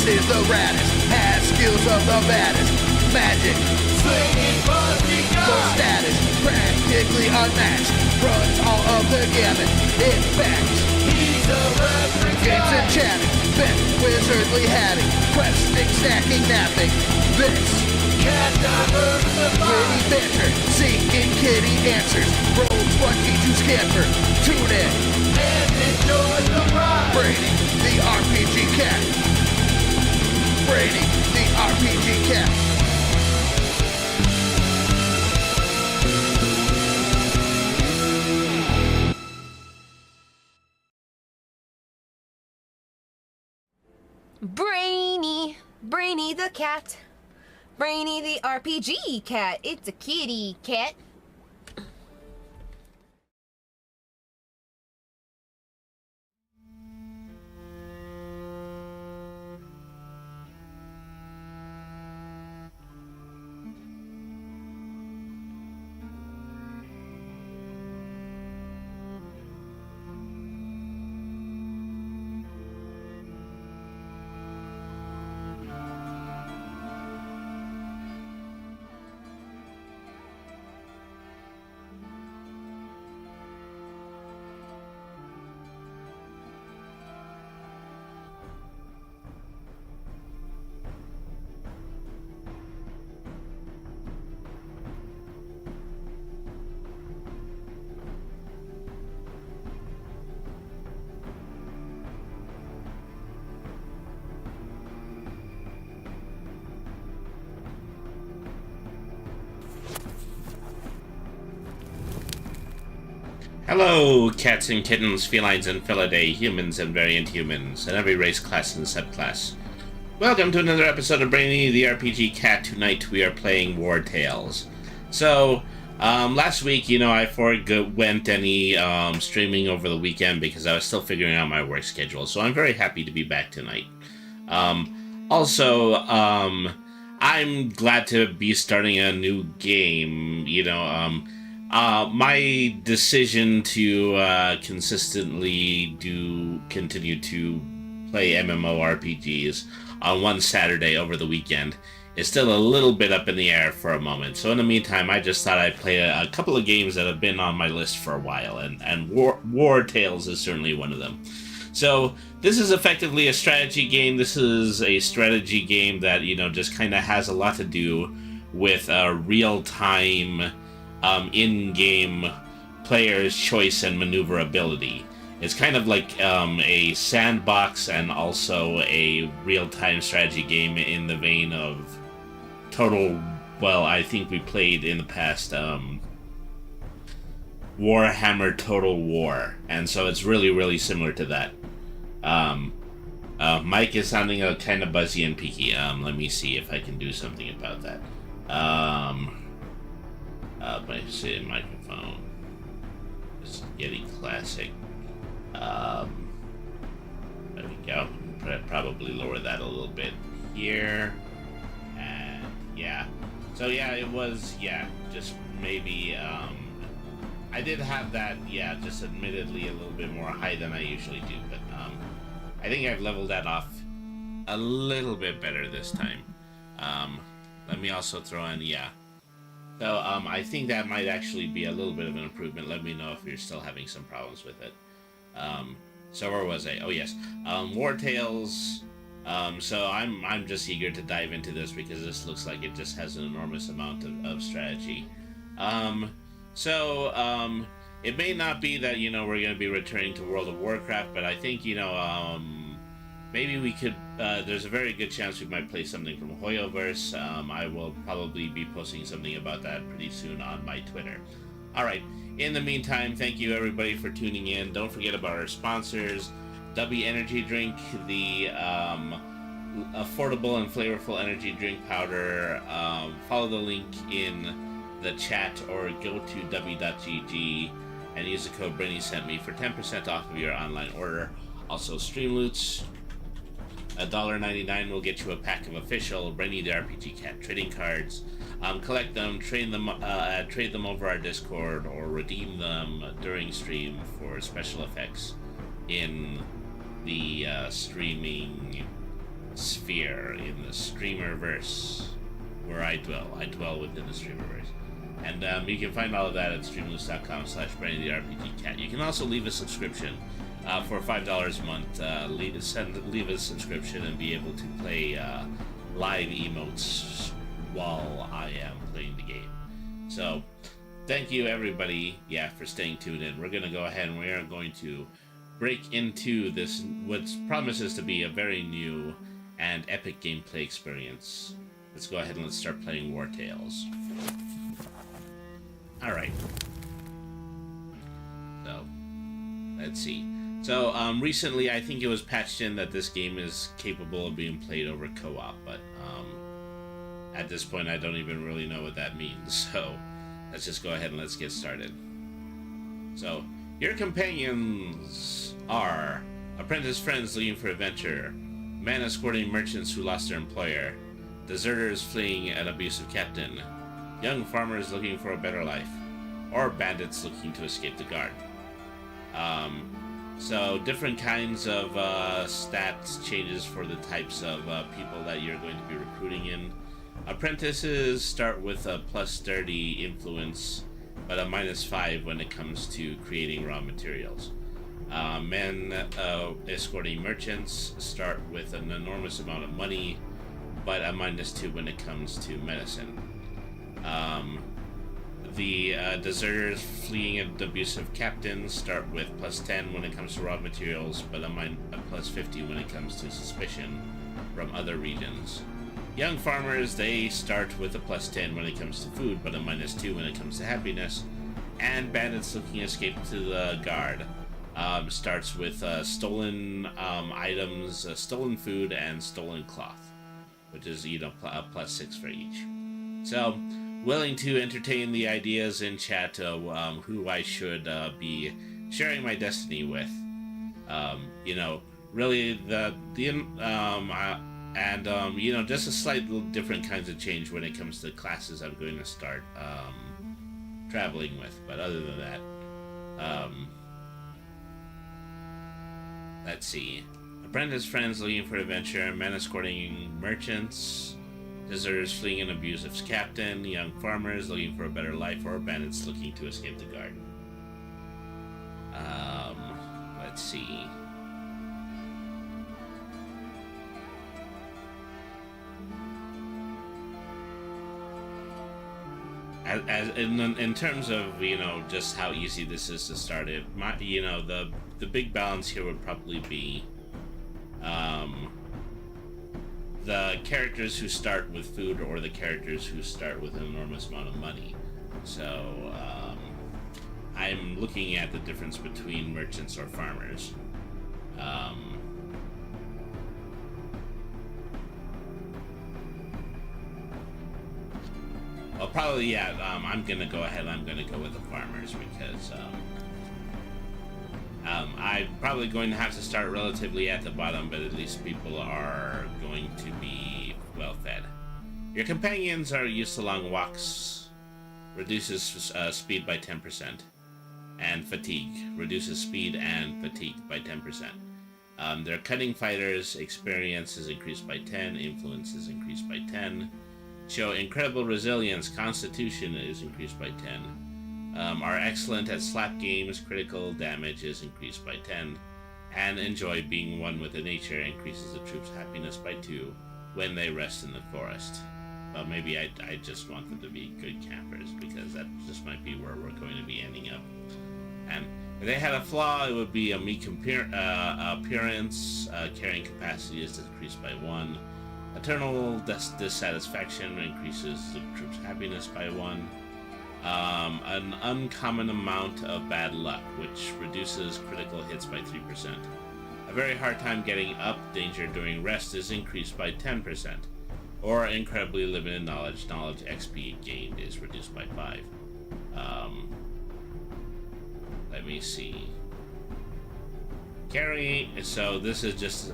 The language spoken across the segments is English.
is the raddest, has skills of the baddest. Magic, Slinging fuzzy full guys. status, practically unmatched. Runs all of the gamut, in fact. He's a reference Games guy. and chatting, bent wizardly hatting, questing, stacking, napping. This Cat diversified. witty banter, seeking kitty answers. Rogues lucky to scamper. Tune in, And enjoy the ride. Brady, the RPG cat. Brady, the RPG cat. Brainy the cat. Brainy the RPG cat. It's a kitty cat. Hello, cats and kittens, felines and felidae, humans and variant humans, and every race, class, and subclass. Welcome to another episode of Brainy the RPG Cat. Tonight we are playing Wartales. So, last week, I forewent any streaming over the weekend because I was still figuring out my work schedule, so I'm very happy to be back tonight. Also, I'm glad to be starting a new game, my decision to consistently continue to play MMORPGs on one Saturday over the weekend is still a little bit up in the air for a moment. So in the meantime, I just thought I'd play a couple of games that have been on my list for a while, and Wartales is certainly one of them. So this is effectively a strategy game. This is a strategy game that, just kind of has a lot to do with real-time in-game player's choice and maneuverability. It's kind of like a sandbox and also a real-time strategy game in the vein of I think we played in the past Warhammer Total War, and so it's really, really similar to that. Mike is sounding kind of buzzy and peaky. Let me see if I can do something about that. My microphone. It's Yeti Classic. There we go. Probably lower that a little bit here. And yeah. So yeah, it was, just maybe, I did have that, just admittedly a little bit more high than I usually do, but, I think I've leveled that off a little bit better this time. Let me also throw in, So, I think that might actually be a little bit of an improvement. Let me know if you're still having some problems with it. So where was I? Oh, yes. Wartales. So I'm just eager to dive into this because this looks like it just has an enormous amount of strategy. It may not be that, we're going to be returning to World of Warcraft, but I think, maybe we could, there's a very good chance we might play something from Hoyoverse. I will probably be posting something about that pretty soon on my Twitter. Alright, in the meantime, thank you everybody for tuning in. Don't forget about our sponsors, W Energy Drink, the affordable and flavorful energy drink powder. Follow the link in the chat or go to w.gg and use the code BRAINYSENTME for 10% off of your online order. Also, Streamloots, $1.99 will get you a pack of official Brainy the RPG Cat trading cards. Collect them, trade them over our Discord, or redeem them during stream for special effects in the streaming sphere. sphere in the streamerverse where I dwell. I dwell within the streamerverse. And you can find all of that at streamloose.com/BrandonTheRPGCat. You can also leave a subscription for $5 a month. Leave a subscription and be able to play live emotes while I am playing the game. So, thank you everybody, for staying tuned in. We're going to go ahead and we are going to break into this, what promises to be a very new and epic gameplay experience. Let's go ahead and let's start playing Wartales. Alright. So, let's see. So, recently I think it was patched in that this game is capable of being played over co-op, but, at this point I don't even really know what that means, so let's just go ahead and let's get started. So, your companions are apprentice friends looking for adventure, men escorting merchants who lost their employer, deserters fleeing an abusive captain, young farmers looking for a better life, or bandits looking to escape the guard. So different kinds of stats changes for the types of people that you're going to be recruiting in. Apprentices start with a +30 influence, but a -5 when it comes to creating raw materials. Men escorting merchants start with an enormous amount of money, but a -2 when it comes to medicine. The deserters fleeing an abusive captain start with +10 when it comes to raw materials, but a +50 when it comes to suspicion from other regions. Young farmers, they start with a +10 when it comes to food, but a -2 when it comes to happiness. And bandits looking to escape to the guard starts with stolen items, stolen food, and stolen cloth, which is, a +6 for each. So, willing to entertain the ideas in chat of who I should be sharing my destiny with. Really just a slight little different kinds of change when it comes to the classes I'm going to start traveling with. But other than that, let's see. Apprentice friends looking for adventure, men escorting merchants, deserters fleeing an abusive captain, young farmers looking for a better life, or bandits looking to escape the guard. Let's see. As in terms of just how easy this is to start it, the big balance here would probably be the characters who start with food or the characters who start with an enormous amount of money. So I'm looking at the difference between merchants or farmers. Well, probably, I'm gonna go ahead. I'm gonna go with the farmers because I'm probably going to have to start relatively at the bottom, but at least people are going to be well fed. Your companions are used to long walks, reduces speed by 10%, and fatigue, reduces speed and fatigue by 10%. They're cunning fighters, experience is increased by 10, influence is increased by 10, show incredible resilience, constitution is increased by 10, are excellent at slap games, critical damage is increased by 10, and enjoy being one with the nature, increases the troops' happiness by 2 when they rest in the forest. Well, maybe I just want them to be good campers, because that just might be where we're going to be ending up. And if they had a flaw, it would be a meek appearance, carrying capacity is decreased by 1, eternal dissatisfaction increases the troops' happiness by 1, an uncommon amount of bad luck, which reduces critical hits by 3%. A very hard time getting up, danger during rest is increased by 10%. Or incredibly limited knowledge XP gained is reduced by 5. Let me see. Carrying, so this is just,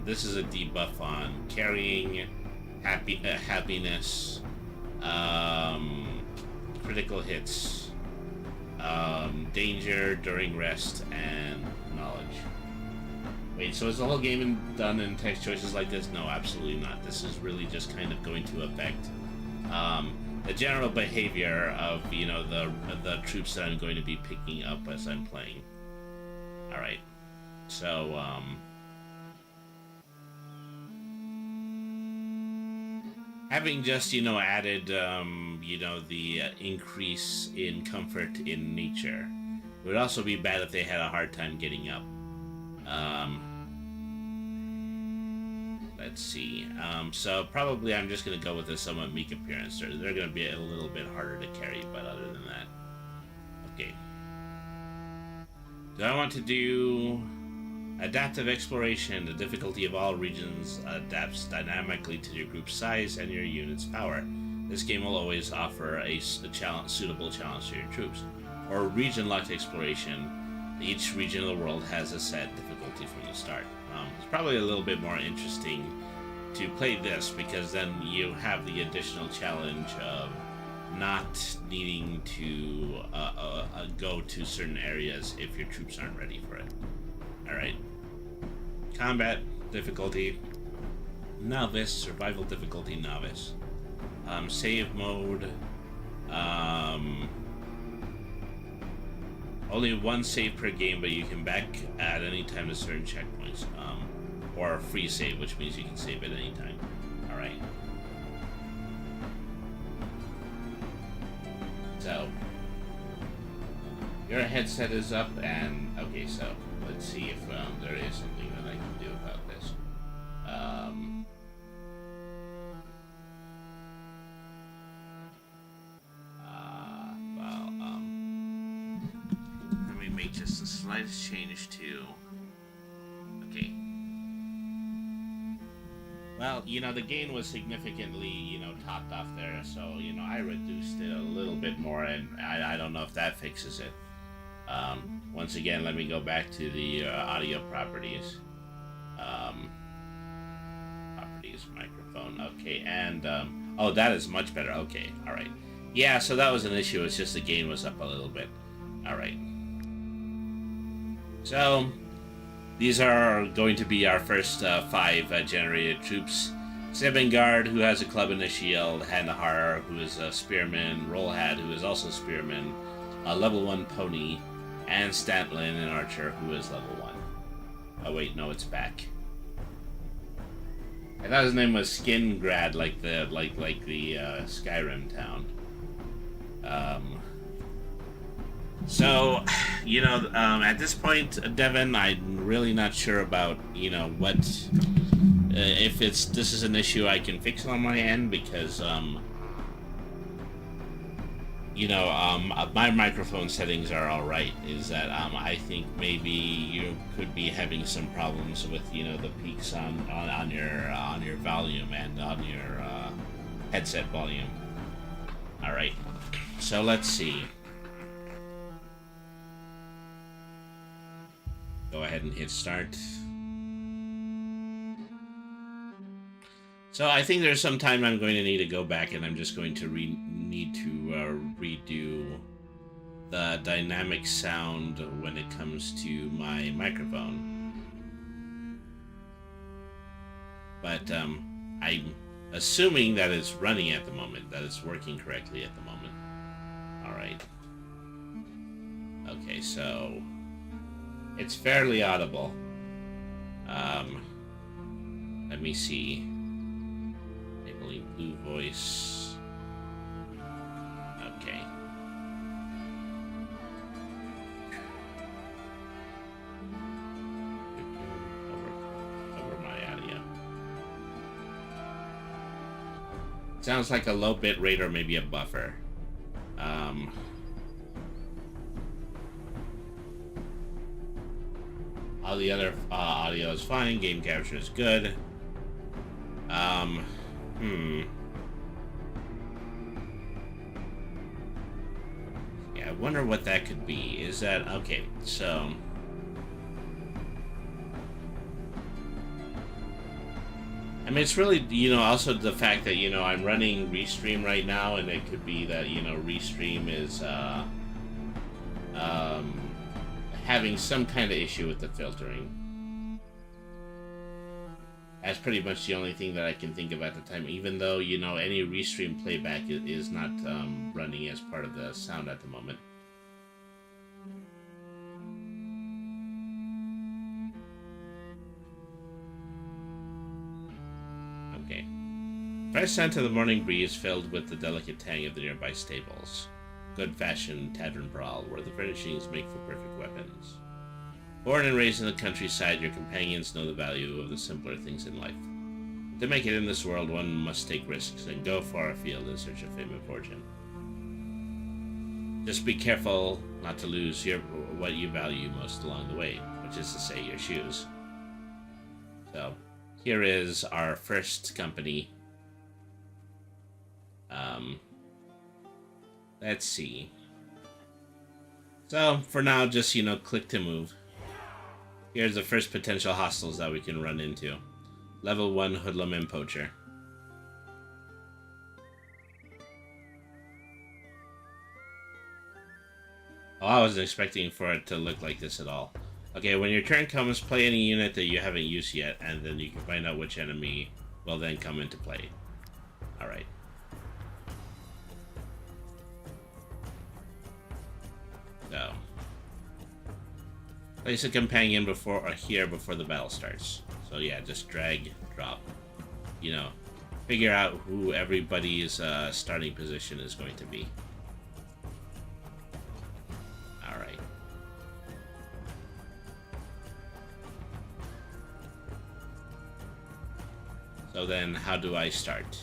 this is a debuff on carrying, happiness, critical hits, danger during rest, and knowledge. Wait, so is the whole game done in text choices like this? No, absolutely not. This is really just kind of going to affect the general behavior of, you know, the troops that I'm going to be picking up as I'm playing. Alright. So, having just, you know, added, you know, the increase in comfort in nature, it would also be bad if they had a hard time getting up. Let's see. So probably I'm just going to go with a somewhat meek appearance. They're going to be a little bit harder to carry, but other than that. Okay. Do I want to do adaptive exploration? The difficulty of all regions adapts dynamically to your group's size and your unit's power. This game will always offer a suitable challenge to your troops. Or region-locked exploration. Each region of the world has a set difficulty from the start. It's probably a little bit more interesting to play this because then you have the additional challenge of not needing to go to certain areas if your troops aren't ready for it. Alright. Combat difficulty, novice. Survival difficulty, novice. Save mode. Only one save per game, but you can back at any time to certain checkpoints. Or free save, which means you can save at any time. Alright. So, your headset is up, and okay, so let's see if there is something that I can do about this. Let me make just the slightest change to. Okay. Well, you know, the gain was significantly, you know, topped off there, so, you know, I reduced it a little bit more, and I don't know if that fixes it. Once again, let me go back to the audio properties. Properties, microphone, okay, and, oh, that is much better, okay, alright. Yeah, so that was an issue, it's just the gain was up a little bit. Alright. So, these are going to be our first 5 generated troops. Sebengard, who has a club and a shield, Handahar, who is a spearman, Rollhat, who is also spearman, a level 1 pony, and Stantlin, an archer, who is level 1. Oh wait, no, it's back. I thought his name was Skingrad, like the Skyrim town. So, you know, at this point, Devin, I'm really not sure about, you know, what, if this is an issue I can fix on my end, because, you know, my microphone settings are alright, is that, I think maybe you could be having some problems with, you know, the peaks on your volume and on your, headset volume. Alright, so let's see. Go ahead and hit start. So I think there's some time I'm going to need to go back, and I'm just going to need to redo the dynamic sound when it comes to my microphone. But I'm assuming that it's running at the moment, that it's working correctly at the moment. Alright. Okay, so it's fairly audible. Let me see. Enabling blue voice. Okay. Over my audio. Sounds like a low bit rate or maybe a buffer. All the other audio is fine. Game capture is good. Yeah, I wonder what that could be. Is that okay? So, I mean, it's really, you know, also the fact that, you know, I'm running Restream right now, and it could be that, you know, Restream is having some kind of issue with the filtering. That's pretty much the only thing that I can think of at the time, even though, you know, any restream playback is not running as part of the sound at the moment. Okay. Fresh scent of the morning breeze filled with the delicate tang of the nearby stables. Good-fashioned tavern brawl, where the furnishings make for perfect weapons. Born and raised in the countryside, your companions know the value of the simpler things in life. To make it in this world, one must take risks and go far afield in search of fame and fortune. Just be careful not to lose what you value most along the way, which is to say, your shoes. So, here is our first company. Let's see. So, for now, just, you know, click to move. Here's the first potential hostiles that we can run into. Level 1 Hoodlum and Poacher. Oh, I wasn't expecting for it to look like this at all. Okay, when your turn comes, play any unit that you haven't used yet, and then you can find out which enemy will then come into play. Alright. So, place a companion before the battle starts. So yeah, just drag, drop. You know, figure out who everybody's starting position is going to be. Alright. So then, how do I start?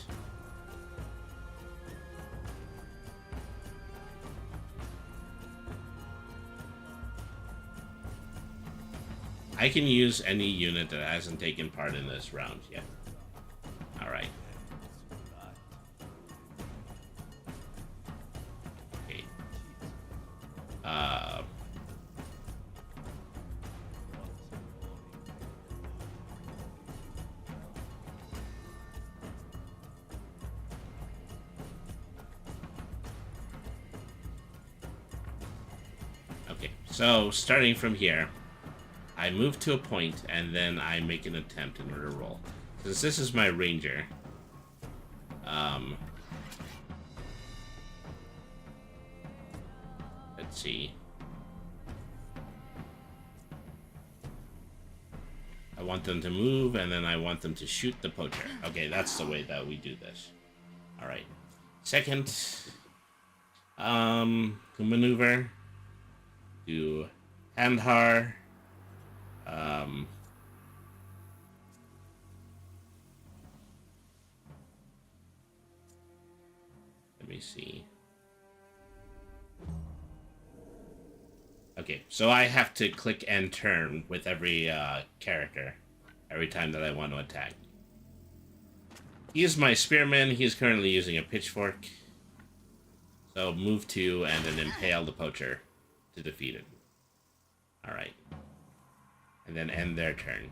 I can use any unit that hasn't taken part in this round yet. Alright. Okay. Okay, so starting from here, I move to a point, and then I make an attempt in order to roll. Since this is my ranger, let's see. I want them to move, and then I want them to shoot the poacher. Okay, that's the way that we do this. Alright. Second, maneuver, do Handhar. Let me see. Okay, so I have to click and turn with every character every time that I want to attack. He is my spearman. He is currently using a pitchfork. So move to and then impale the poacher to defeat it. Alright. And then end their turn.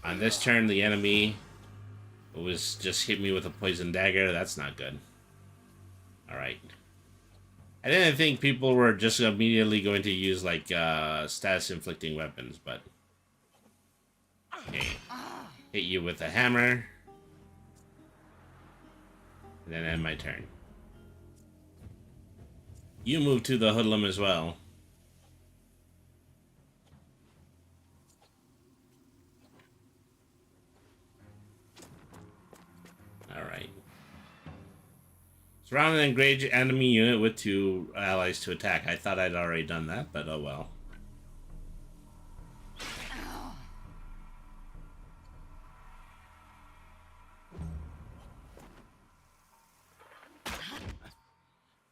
On this turn, the enemy was just hit me with a poison dagger. That's not good. Alright. I didn't think people were just immediately going to use, like, status-inflicting weapons, but... Okay. Hit you with a hammer. And then end my turn. You move to the hoodlum as well. Alright. Surround an engaged enemy unit with 2 allies to attack. I thought I'd already done that, but oh well.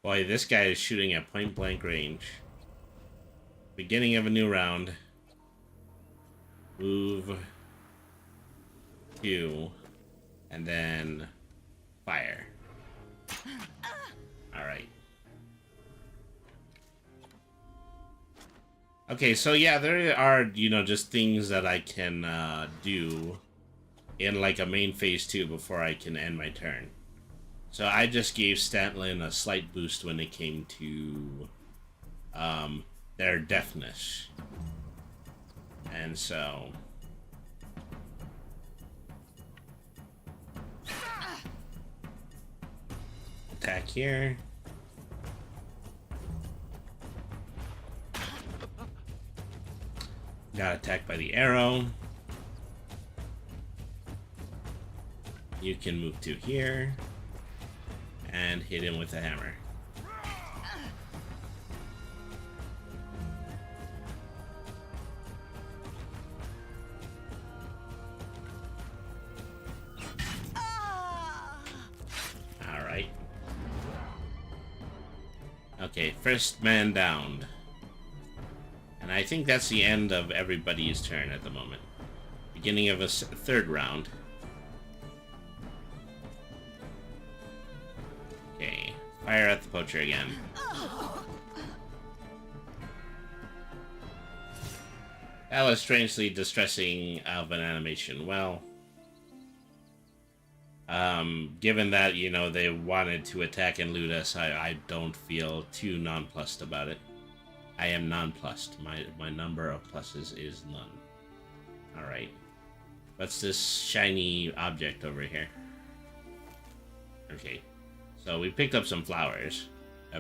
Boy, this guy is shooting at point-blank range. Beginning of a new round. Move. Q. And then... fire. Alright. Okay, so yeah, there are, you know, just things that I can do in like a main phase 2 before I can end my turn. So I just gave Stantlin a slight boost when it came to their deafness. And so attack here. Got attacked by the arrow. You can move to here and hit him with the hammer. Alright. Okay, first man downed. And I think that's the end of everybody's turn at the moment. Beginning of a third round. Okay, fire at the poacher again. That was strangely distressing of an animation. Well, given that, you know, they wanted to attack and loot us, I don't feel too nonplussed about it. I am nonplussed. My number of pluses is none. Alright. What's this shiny object over here? Okay. So we picked up some flowers.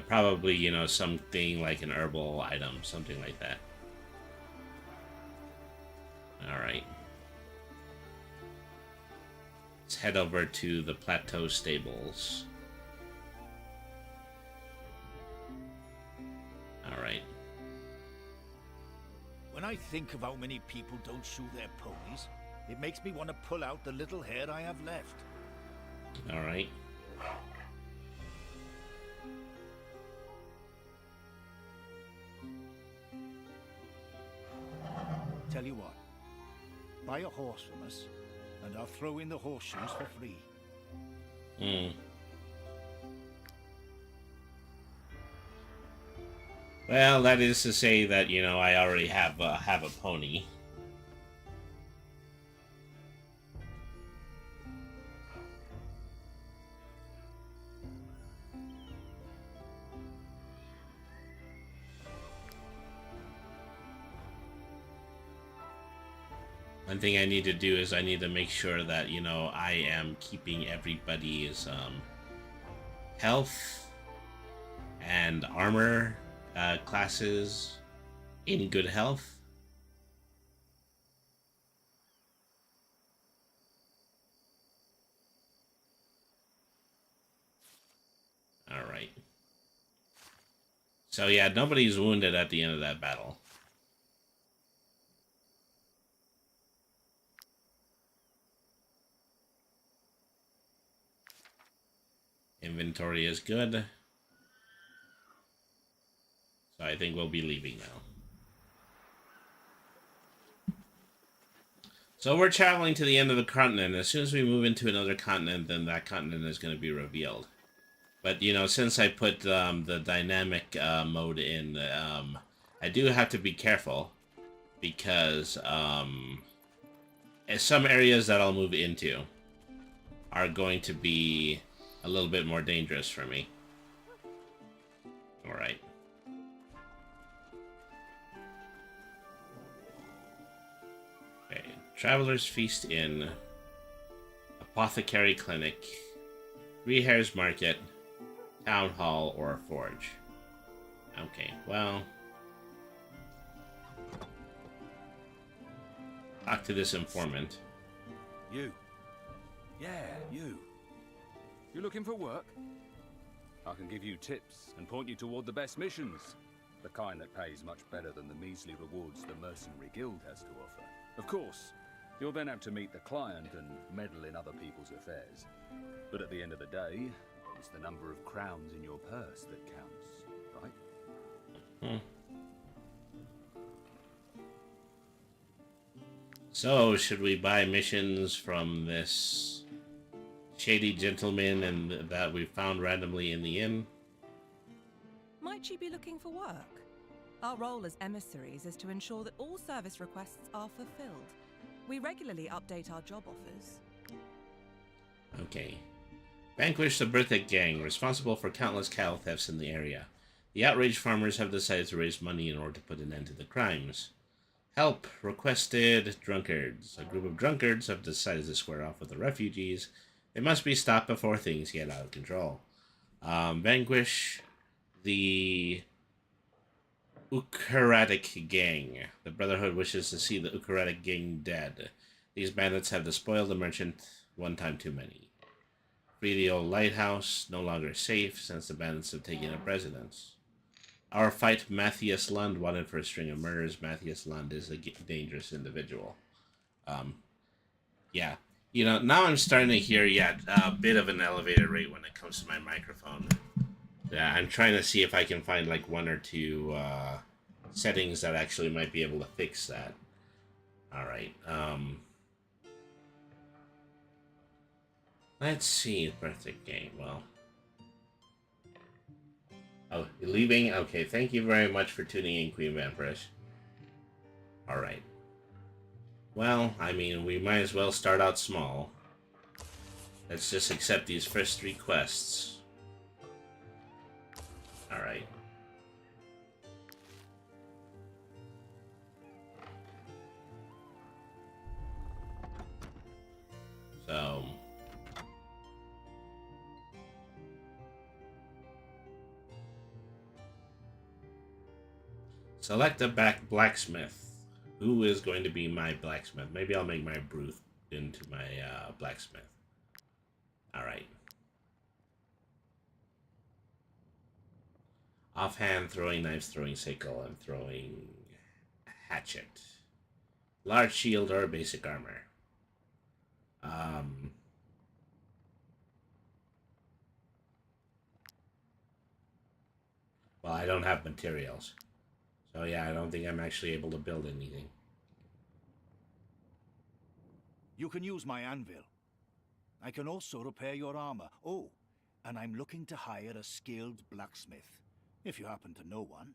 Probably, you know, something like an herbal item. Something like that. Alright. Let's head over to the plateau stables. Alright. When I think of how many people don't shoe their ponies, it makes me want to pull out the little hair I have left. Alright. Tell you what, buy a horse from us, and I'll throw in the horseshoes for free. Well, that is to say that, you know, I already have a pony. One thing I need to do is I need to make sure that, you know, I am keeping everybody's health and armor classes in good health. Alright. So yeah, nobody's wounded at the end of that battle. Inventory is good. So I think we'll be leaving now. So we're traveling to the end of the continent. As soon as we move into another continent, then that continent is going to be revealed. But, you know, since I put the dynamic mode in, I do have to be careful. Because some areas that I'll move into are going to be a little bit more dangerous for me. Alright. Okay. Traveler's Feast Inn. Apothecary Clinic. Three Hares Market. Town Hall or Forge. Okay, well. Talk to this informant. You. Yeah, you. You looking for work? I can give you tips and point you toward the best missions. The kind that pays much better than the measly rewards the Mercenary Guild has to offer. Of course, you'll then have to meet the client and meddle in other people's affairs. But at the end of the day, it's the number of crowns in your purse that counts, right? So, should we buy missions from this shady gentleman and that we found randomly in the inn? Might you be looking for work? Our role as emissaries is to ensure that all service requests are fulfilled. We regularly update our job offers. Okay. Vanquish the Berthic gang, responsible for countless cattle thefts in the area. The outraged farmers have decided to raise money in order to put an end to the crimes. Help requested drunkards. A group of drunkards have decided to square off with the refugees. They must be stopped before things get out of control. Vanquish the Ukaratic gang. The Brotherhood wishes to see the Ukaratic gang dead. These bandits have despoiled the merchant one time too many. Free the old lighthouse, no longer safe since the bandits have taken up residence. Our fight Matthias Lund, wanted for a string of murders. Matthias Lund is a dangerous individual. Yeah. You know, now I'm starting to hear, a bit of an elevated rate when it comes to my microphone. Yeah, I'm trying to see if I can find, like, one or two settings that actually might be able to fix that. Alright, let's see, birthday game, well... Oh, you're leaving? Okay, thank you very much for tuning in, Queen Vampirish. Alright. Well, I mean, we might as well start out small. Let's just accept these first 3 quests. Alright. So... select a blacksmith. Who is going to be my blacksmith? Maybe I'll make my Bruth into my blacksmith. Alright. Offhand, throwing knives, throwing sickle, and throwing hatchet. Large shield or basic armor. Well, I don't have materials. So yeah, I don't think I'm actually able to build anything. You can use my anvil. I can also repair your armor. Oh, and I'm looking to hire a skilled blacksmith, if you happen to know one.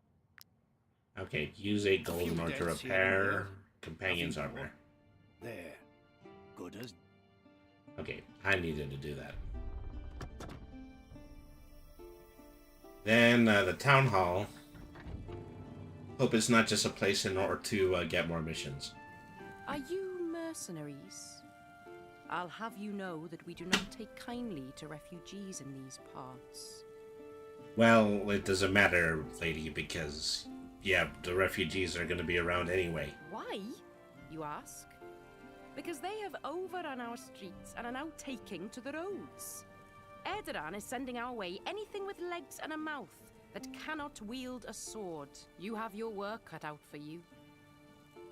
Okay, use a golden ore to repair companion's armor. There. Good as... Okay, I needed to do that. Then the town hall. Hope it's not just a place in order to get more missions. Are you mercenaries? I'll have you know that we do not take kindly to refugees in these parts. Well, it doesn't matter, lady, because, yeah, the refugees are going to be around anyway. Why, you ask? Because they have overrun our streets and are now taking to the roads. Erdogan is sending our way anything with legs and a mouth that cannot wield a sword. You have your work cut out for you.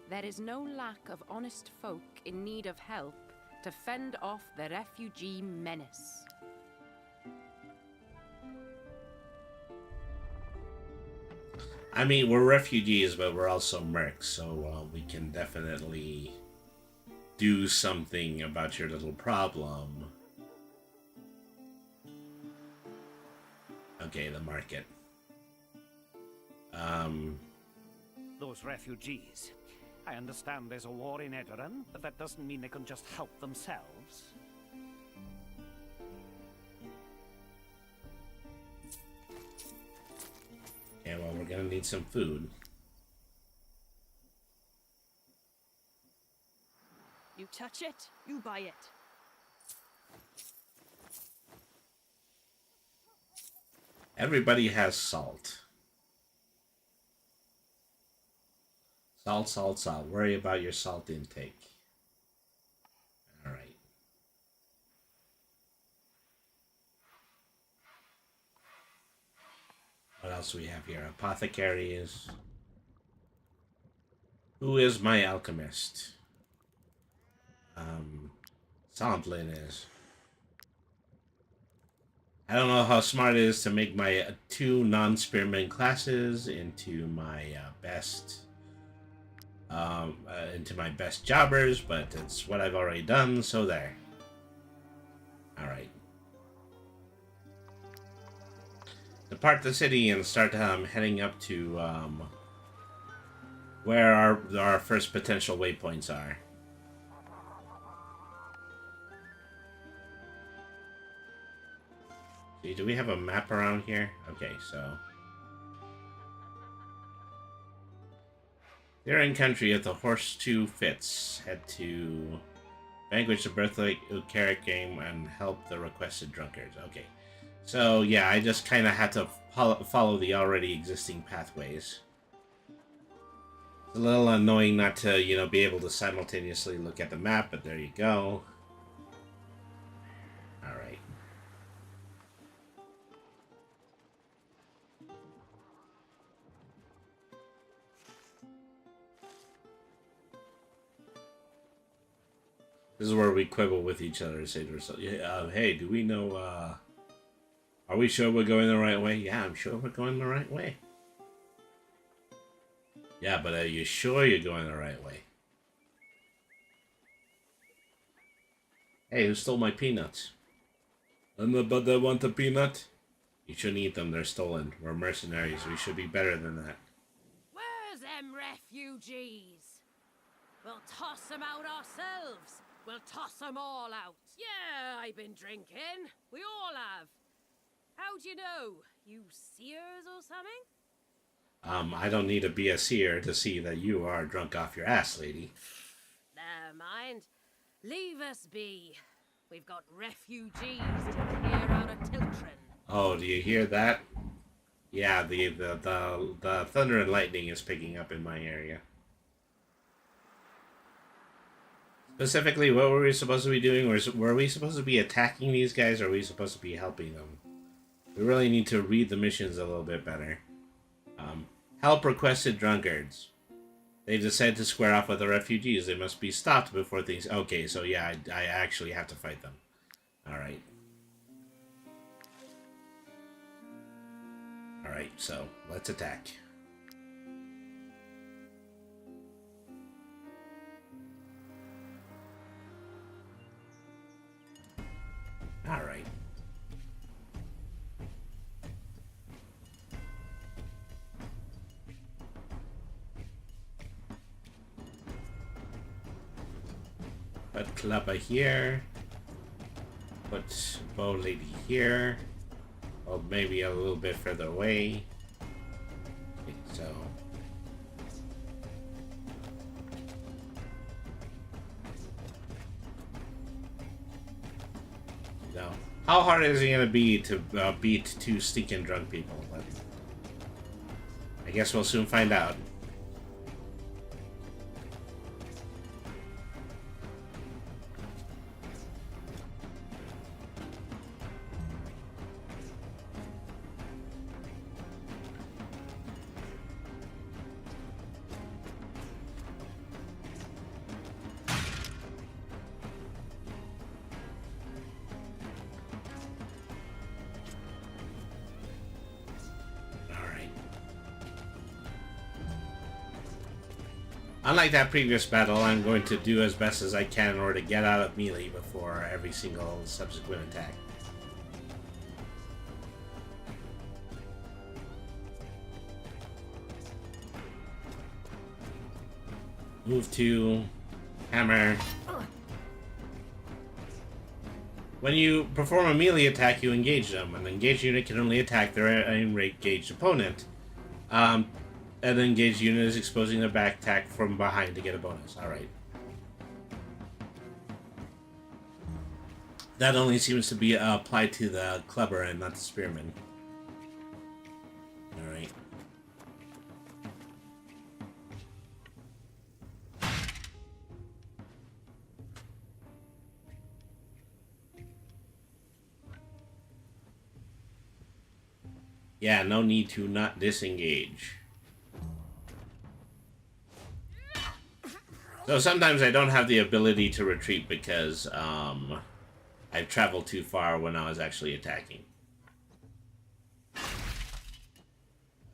There is no lack of honest folk in need of help to fend off the refugee menace. I mean, we're refugees, but we're also mercs, so we can definitely do something about your little problem. Okay, the market. Those refugees. I understand there's a war in Edoran, but that doesn't mean they can just help themselves. Yeah, well, we're gonna need some food. You touch it, you buy it. Everybody has salt. Salt, salt, salt. Worry about your salt intake. Alright. What else do we have here? Apothecaries. Who is my alchemist? Something is. I don't know how smart it is to make my 2 non-spearman classes into my best jobbers, but it's what I've already done, so there. Alright. Depart the city and start heading up to where our first potential waypoints are. See, do we have a map around here? Okay, so they're in country if the horse 2 fits. Head to vanquish the birthright Ukaric game and help the requested drunkards. Okay, So yeah, I just kind of had to follow the already existing pathways. It's a little annoying not to, you know, be able to simultaneously look at the map, but there you go. Alright. This is where we quibble with each other and say to ourselves, hey, do we know, are we sure we're going the right way? Yeah, I'm sure we're going the right way. Yeah, but are you sure you're going the right way? Hey, who stole my peanuts? Anybody want a peanut? You shouldn't eat them, they're stolen. We're mercenaries, we should be better than that. Where's them refugees? We'll toss them out ourselves. We'll toss them all out. Yeah, I've been drinking. We all have. How'd you know? You seers or something? I don't need to be a seer to see that you are drunk off your ass, lady. Never mind. Leave us be. We've got refugees to clear out of Tiltrin. Oh, do you hear that? Yeah, the thunder and lightning is picking up in my area. Specifically, what were we supposed to be doing? Were we supposed to be attacking these guys, or are we supposed to be helping them? We really need to read the missions a little bit better. Help requested drunkards. They've decided to square off with the refugees. They must be stopped before things... Okay, so yeah, I actually have to fight them. Alright. Alright, so let's attack. Alright. Put Clubber here. Put Bow Lady here. Or maybe a little bit further away. Okay, so... No. How hard is it going to be to beat two stinking drunk people? But I guess we'll soon find out. Unlike that previous battle, I'm going to do as best as I can in order to get out of melee before every single subsequent attack. Move to hammer. When you perform a melee attack, you engage them. An engaged unit can only attack their engaged opponent. An engaged unit is exposing their back attack from behind to get a bonus. Alright. That only seems to be applied to the clubber and not the spearman. Alright. Yeah, no need to not disengage. So sometimes I don't have the ability to retreat because I've traveled too far when I was actually attacking.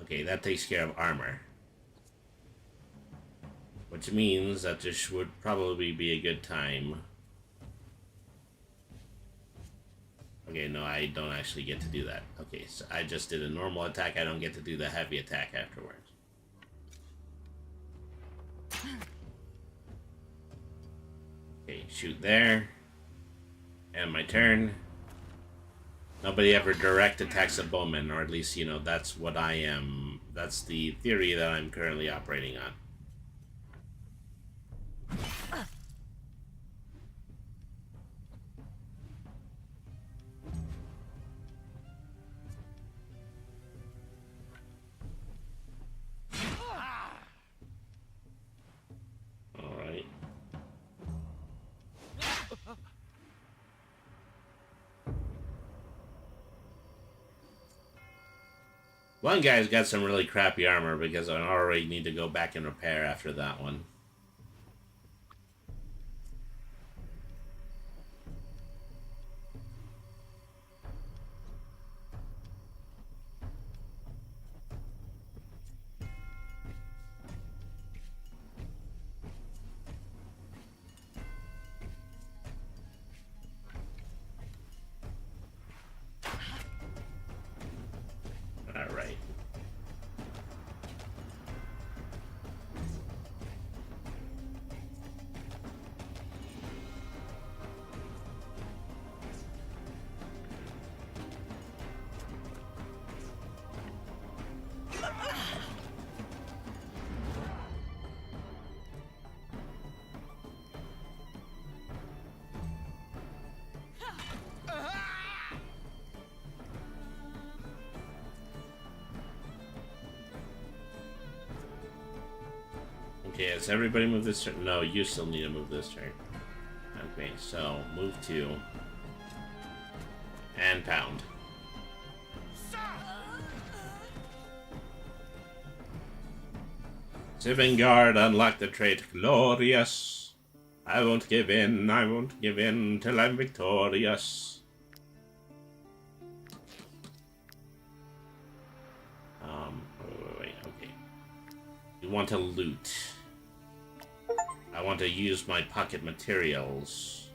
Okay, that takes care of armor. Which means that this would probably be a good time. Okay, no, I don't actually get to do that. Okay, so I just did a normal attack. I don't get to do the heavy attack afterwards. Okay, shoot there. And my turn. Nobody ever direct attacks a bowman, or at least, you know, that's what I am. That's the theory that I'm currently operating on. One guy's got some really crappy armor because I already need to go back and repair after that one. Alright. Okay, has everybody moved this turn? No, you still need to move this turn. Okay, so move 2. And pound. Sivengard, unlock the trait Glorious. I won't give in till I'm victorious. Wait, okay. You want to loot. I want to use my pocket materials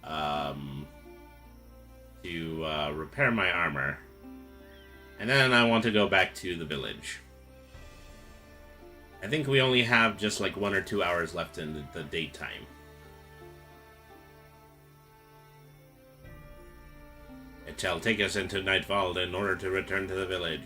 to repair my armor. And then I want to go back to the village. I think we only have just like 1 or 2 hours left in the daytime. It shall take us into nightfall in order to return to the village.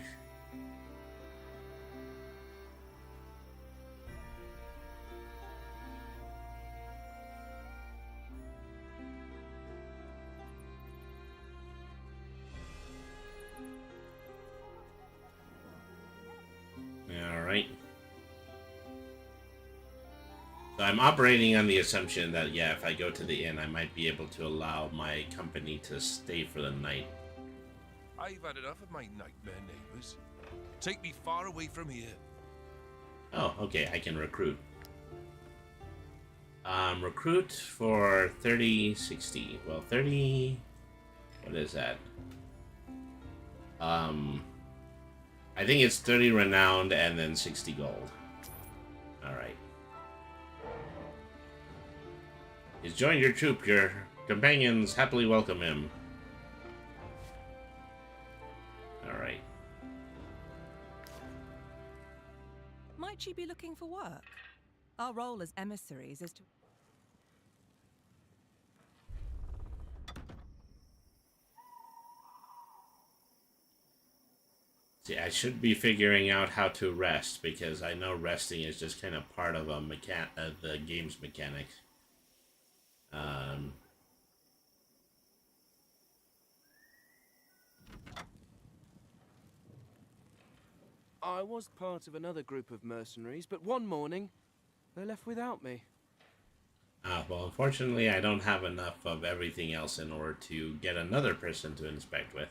Alright. So I'm operating on the assumption that, yeah, if I go to the inn, I might be able to allow my company to stay for the night. I've had enough of my nightmare neighbors. Take me far away from here. Oh, okay, I can recruit. Recruit for 30-60. Well, 30... What is that? I think it's 30 renowned and then 60 gold. Alright. He's joined your troop. Your companions happily welcome him. Alright. Might you be looking for work? Our role as emissaries is to... See, I should be figuring out how to rest, because I know resting is just kind of part of a the game's mechanics. I was part of another group of mercenaries, but one morning, they left without me. Well, unfortunately, I don't have enough of everything else in order to get another person to inspect with.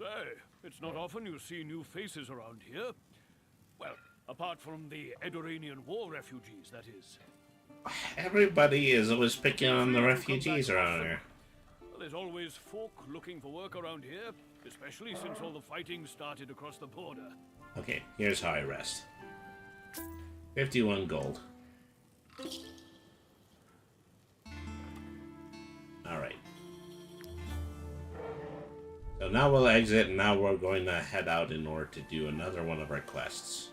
Say, it's not often you see new faces around here. Well, apart from the Edoranian war refugees, that is. Everybody is always picking on the refugees around here. Well, there's always folk looking for work around here, especially since all the fighting started across the border. Okay, here's how I rest. 51 gold. Alright. So now we'll exit, and now we're going to head out in order to do another one of our quests.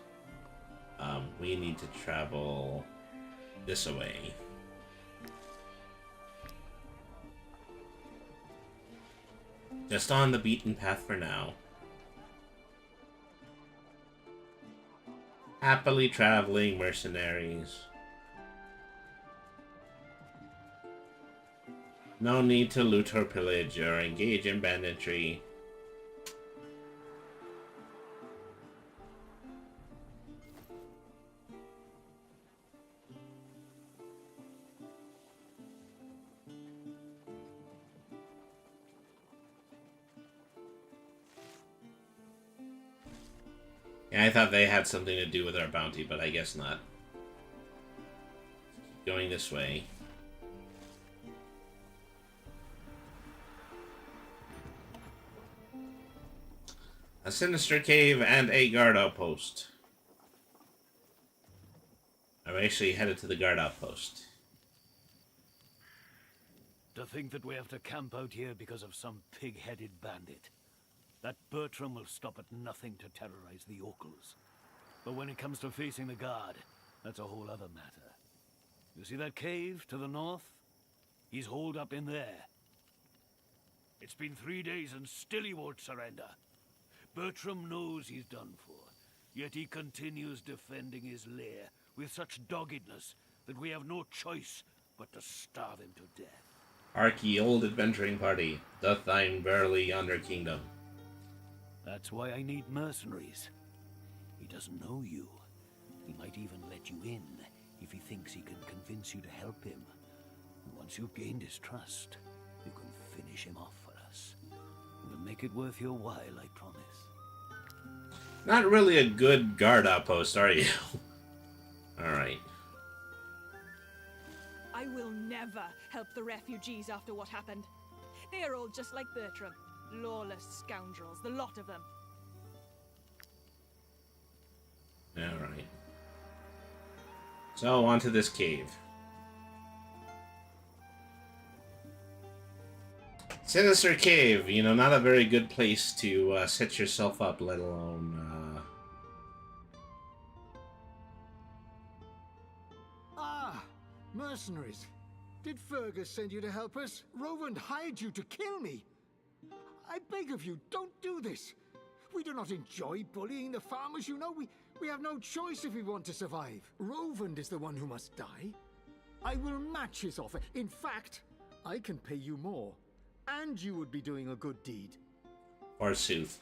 We need to travel this way. Just on the beaten path for now. Happily traveling mercenaries. No need to loot or pillage or engage in banditry. Yeah, I thought they had something to do with our bounty, but I guess not. Going this way. A sinister cave and a guard outpost. I'm actually headed to the guard outpost. To think that we have to camp out here because of some pig-headed bandit. That Bertram will stop at nothing to terrorize the yokels. But when it comes to facing the guard, that's a whole other matter. You see that cave to the north? He's holed up in there. It's been 3 days and still he won't surrender. Bertram knows he's done for, yet he continues defending his lair with such doggedness that we have no choice but to starve him to death. Hark ye, old adventuring party, doth thine verily yonder kingdom. That's why I need mercenaries. He doesn't know you. He might even let you in if he thinks he can convince you to help him. And once you've gained his trust, you can finish him off for us. We'll make it worth your while, I promise. Not really a good guard outpost, are you? Alright. I will never help the refugees after what happened. They are all just like Bertram. Lawless scoundrels, the lot of them. Alright. So, on to this cave. Sinister Cave, you know, not a very good place to set yourself up, let alone... Ah, mercenaries. Did Fergus send you to help us? Rovand hired you to kill me. I beg of you, don't do this. We do not enjoy bullying the farmers, you know. We have no choice if we want to survive. Rovand is the one who must die. I will match his offer. In fact, I can pay you more. And you would be doing a good deed. Forsooth.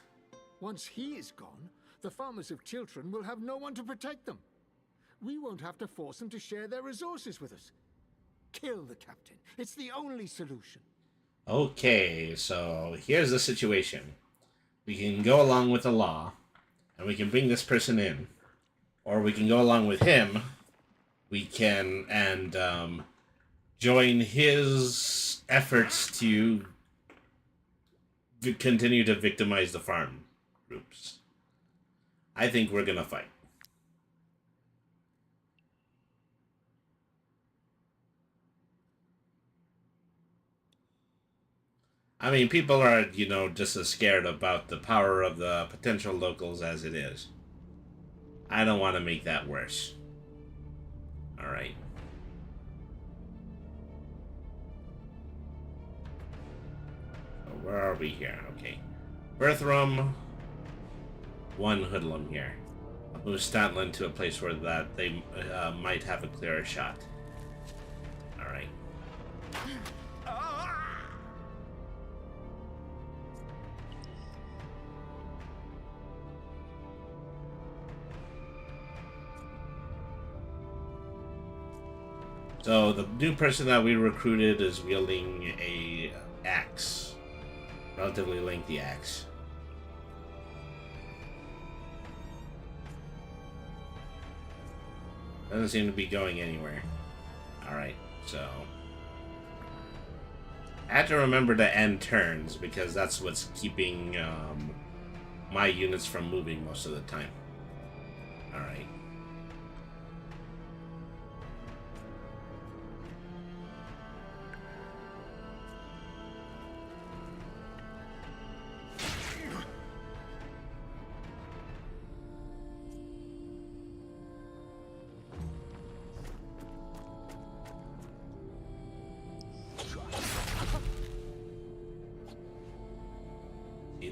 Once he is gone, the farmers of Chiltern will have no one to protect them. We won't have to force them to share their resources with us. Kill the captain. It's the only solution. Okay, so here's the situation. We can go along with the law, and we can bring this person in. Or we can go along with him. We can, and join his efforts to continue to victimize the farm groups. I think we're gonna fight. I mean, people are, you know, just as scared about the power of the potential locals as it is. I don't want to make that worse. Alright. So where are we here? Okay. Bertram. One hoodlum here. I'll move Statland to a place where that they might have a clearer shot. Alright. So the new person that we recruited is wielding a axe. Relatively lengthy axe. Doesn't seem to be going anywhere. Alright, so... I have to remember to end turns, because that's what's keeping my units from moving most of the time. Alright.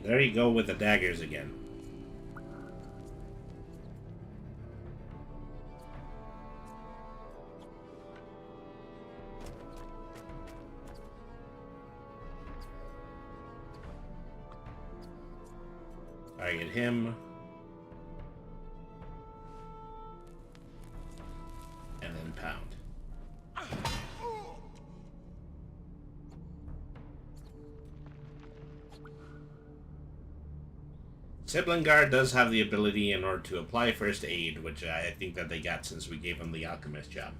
There you go with the daggers again. Target him. And then pound. Sibling Guard does have the ability in order to apply first aid, which I think that they got since we gave them the alchemist job.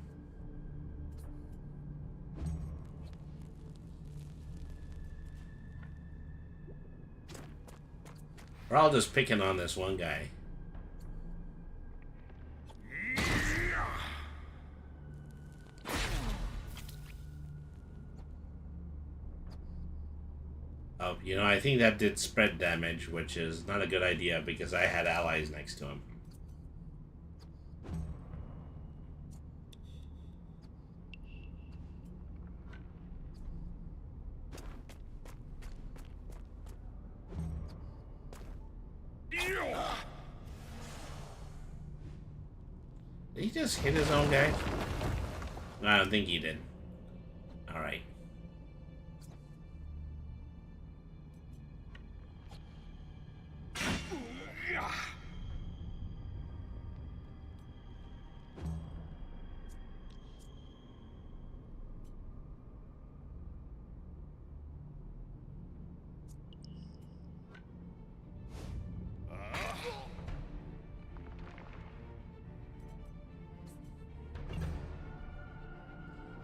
We're all just picking on this one guy. Oh, you know, I think that did spread damage, which is not a good idea because I had allies next to him. Did he just hit his own guy? No, I don't think he did. Alright.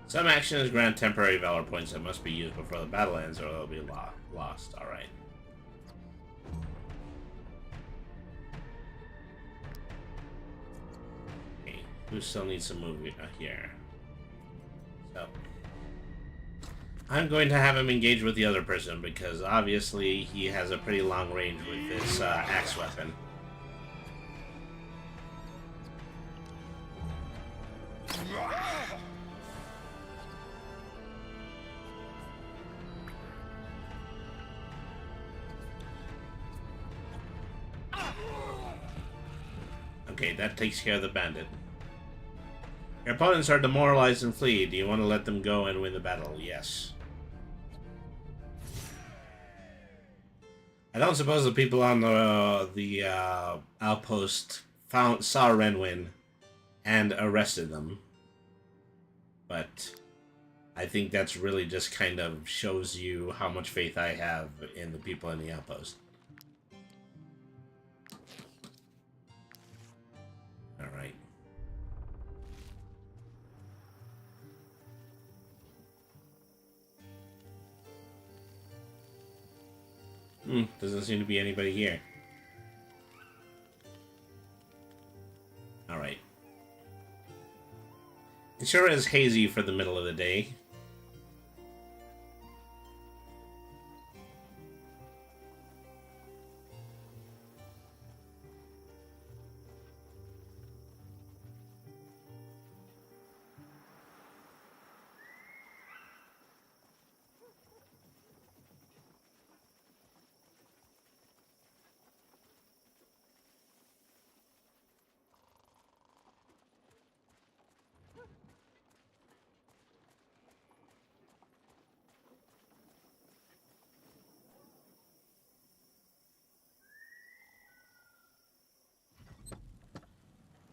Some actions grant temporary valor points that must be used before the battle ends or they'll be lost. Alright. Okay, who still needs to move here? So, I'm going to have him engage with the other person because obviously he has a pretty long range with this axe weapon. Okay, that takes care of the bandit. Your opponents are demoralized and flee. Do you want to let them go and win the battle? Yes. I don't suppose the people on the outpost saw Renwyn and arrested them. But I think that's really just kind of shows you how much faith I have in the people in the outpost. Alright. Doesn't seem to be anybody here. Alright. It sure is hazy for the middle of the day.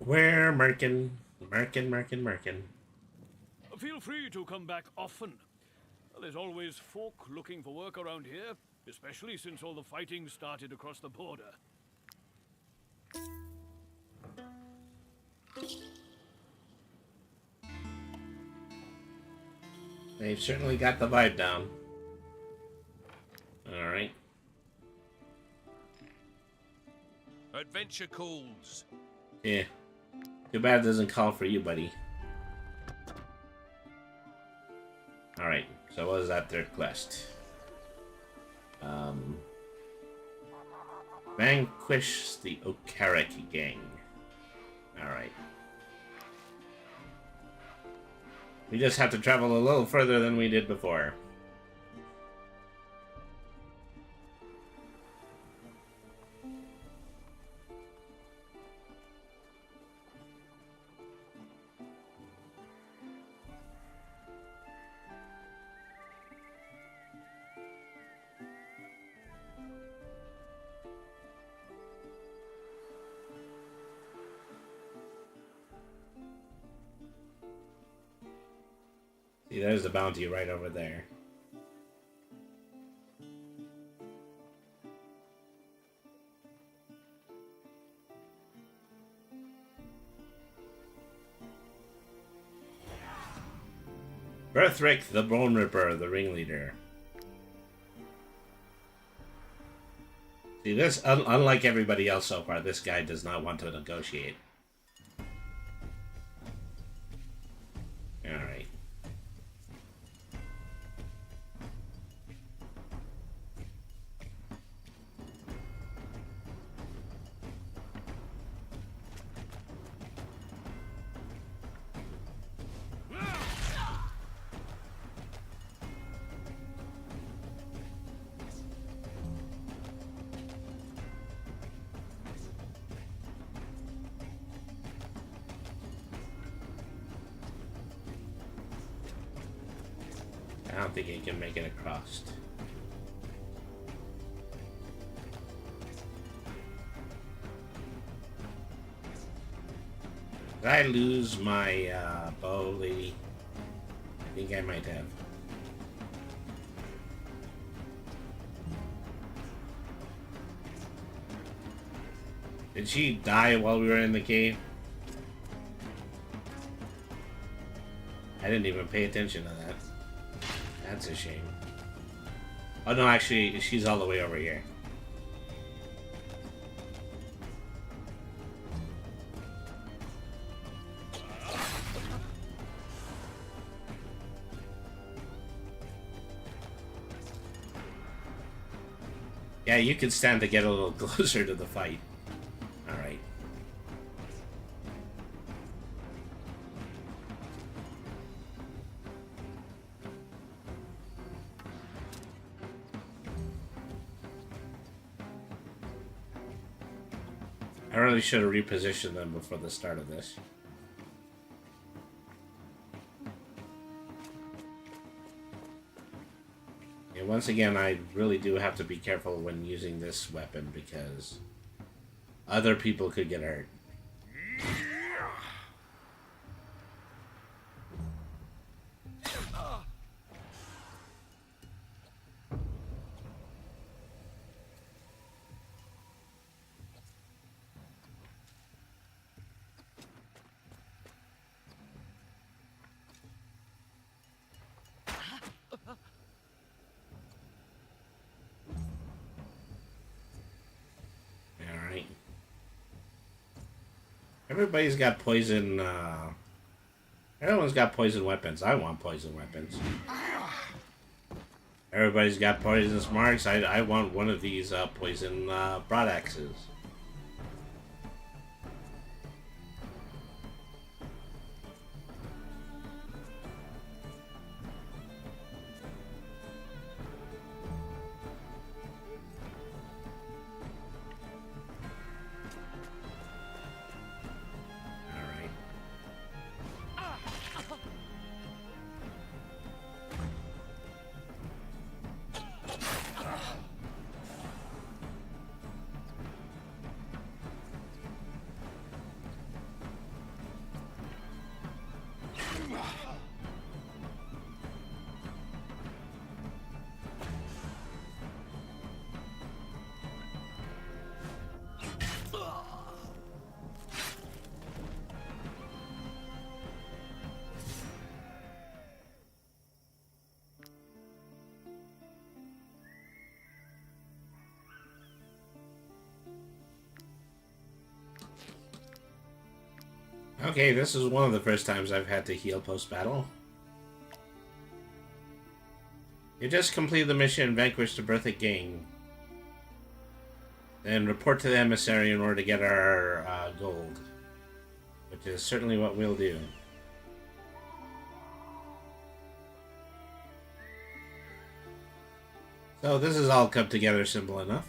Where, Merkin? Merkin. Feel free to come back often. There's always folk looking for work around here, especially since all the fighting started across the border. They've certainly got the vibe down. Alright. Adventure calls. Yeah. Too bad it doesn't call for you, buddy. Alright, so what was that third quest? Vanquish the Okarik gang. Alright. We just have to travel a little further than we did before. See, there's the bounty right over there. Berthric, the Bone Ripper, the ringleader. See, this, unlike everybody else so far, this guy does not want to negotiate. Alright. I don't think he can make it across. Did I lose my bow, lady? I think I might have. Did she die while we were in the cave? I didn't even pay attention to that. That's a shame. Oh no, actually, she's all the way over here. Yeah, you can stand to get a little closer to the fight. Alright. I really should have repositioned them before the start of this. And once again, I really do have to be careful when using this weapon because other people could get hurt. Alright. Everybody's got poison, everyone's got poison weapons. I want poison weapons. Everybody's got poisonous marks. I want one of these, poison, broadaxes. Okay, this is one of the first times I've had to heal post-battle. You just complete the mission, vanquish the Berthic gang. Then report to the emissary in order to get our gold. Which is certainly what we'll do. So this is all come together simple enough.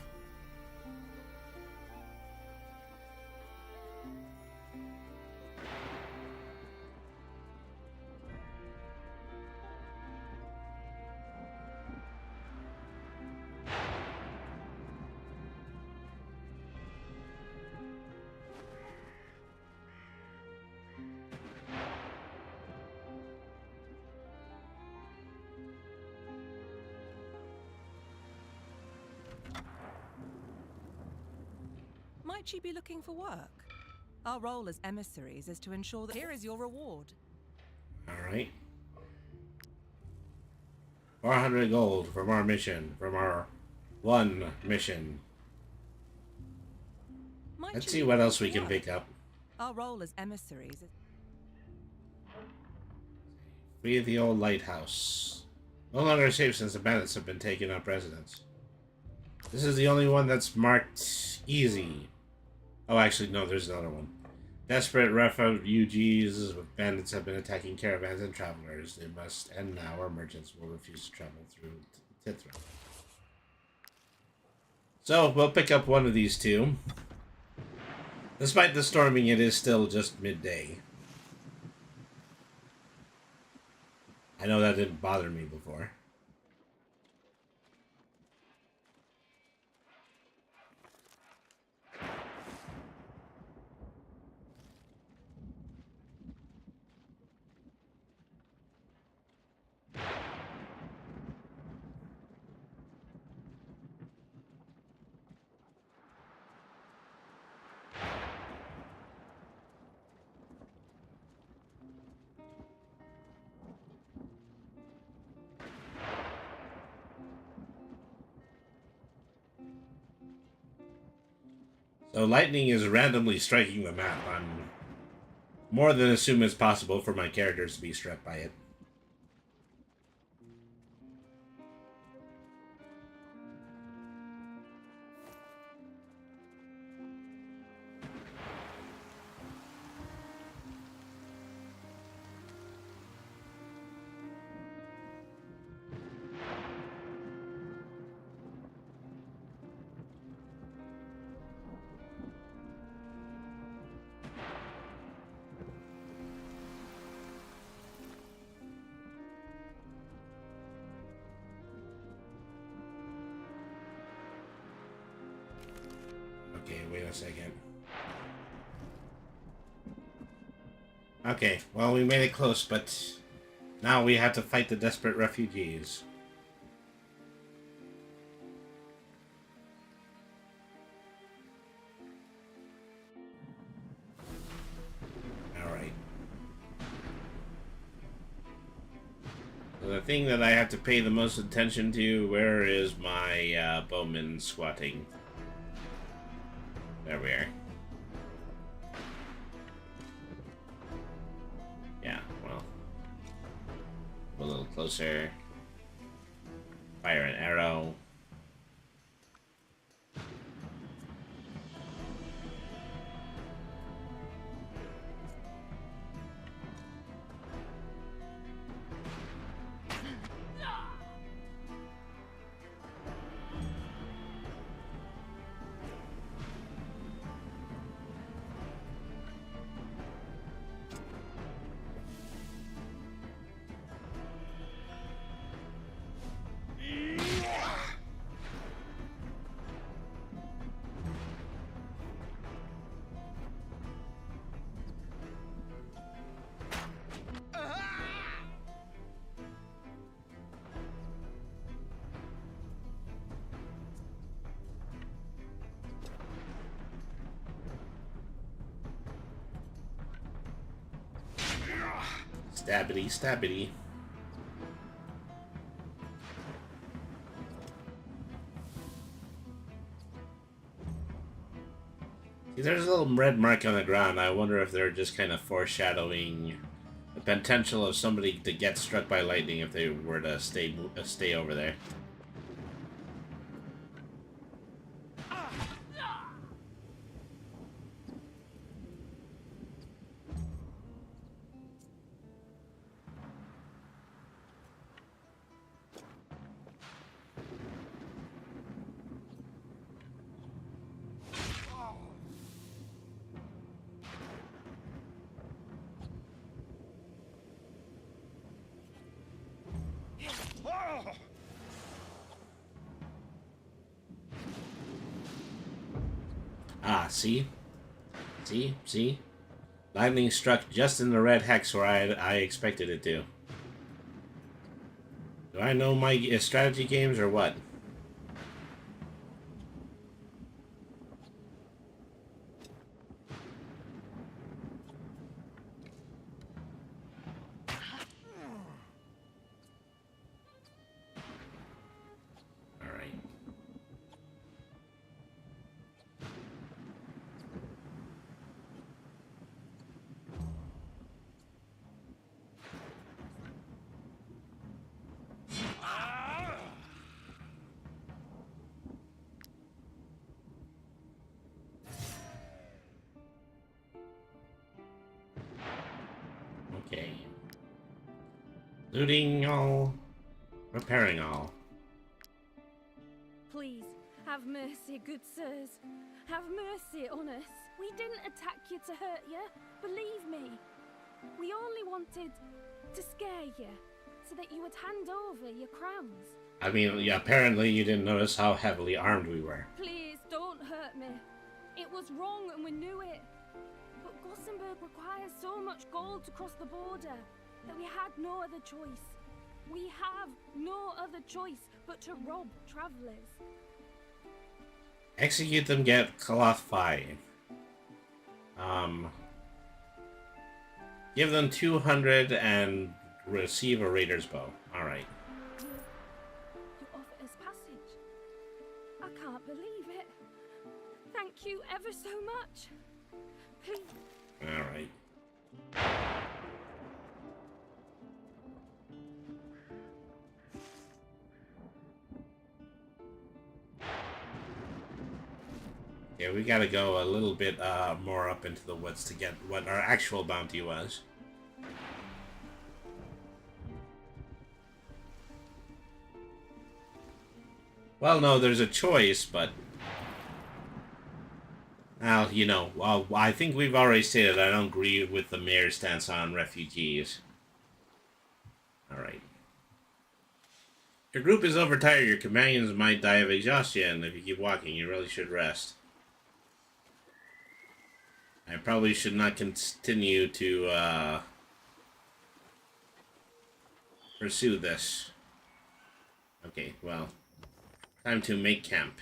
Might she be looking for work? Our role as emissaries is to ensure that here is your reward. Alright. 400 gold from our mission, from our one mission. Let's see what else we can pick up. Our role as emissaries is... Free the old lighthouse. No longer safe since the bandits have been taking up residence. This is the only one that's marked easy. Oh, actually, no, there's another one. Desperate refugees with bandits have been attacking caravans and travelers. They must end now, or merchants will refuse to travel through Tithra. So, we'll pick up one of these two. Despite the storming, it is still just midday. I know that didn't bother me before. So lightning is randomly striking the map. I'm more than assume it's possible for my characters to be struck by it. Okay, wait a second. Okay, well, we made it close, but now we have to fight the desperate refugees. Alright. So the thing that I have to pay the most attention to, where is my bowman squatting? There we are. Yeah, well. A little closer. Fire an arrow. Stabbity, stabbity. See, there's a little red mark on the ground. I wonder if they're just kind of foreshadowing the potential of somebody to get struck by lightning if they were to stay over there. Ah, see? See? See? Lightning struck just in the red hex where I expected it to. Do I know my strategy games or what? Looting all. Repairing all. Please, have mercy, good sirs. Have mercy on us. We didn't attack you to hurt you. Believe me. We only wanted to scare you, so that you would hand over your crowns. I mean, yeah, apparently you didn't notice how heavily armed we were. Please, don't hurt me. It was wrong and we knew it. But Gothenburg requires so much gold to cross the border that we had no other choice. We have no other choice but to rob travelers. Execute them, get cloth fine. Give them 200 and receive a raider's bow. Alright. You offer us passage. I can't believe it. Thank you ever so much. Please. Alright. Yeah, we gotta go a little bit more up into the woods to get what our actual bounty was. Well, no, there's a choice, but... Well, you know, I think we've already stated I don't agree with the mayor's stance on refugees. Alright. Your group is overtired. Your companions might die of exhaustion. If you keep walking, you really should rest. I probably should not continue to pursue this. Okay, well, time to make camp.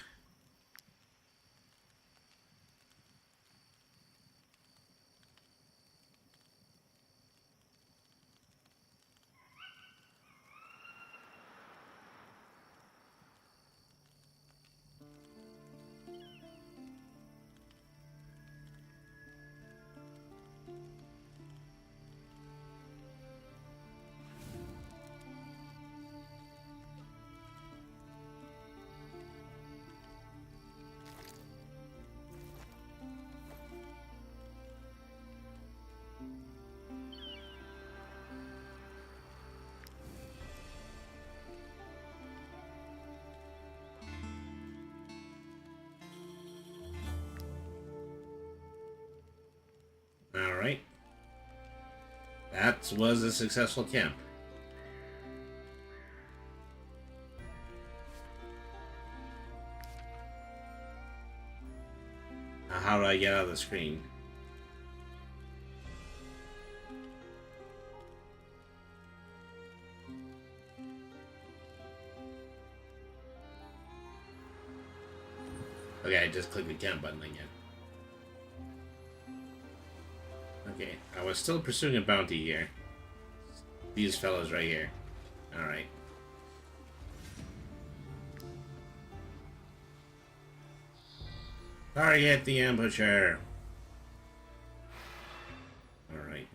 Alright. That was a successful camp. Now how do I get out of the screen? Okay, I just clicked the camp button again. Okay, I was still pursuing a bounty here. These fellows right here. Alright. Target the ambusher! Alright.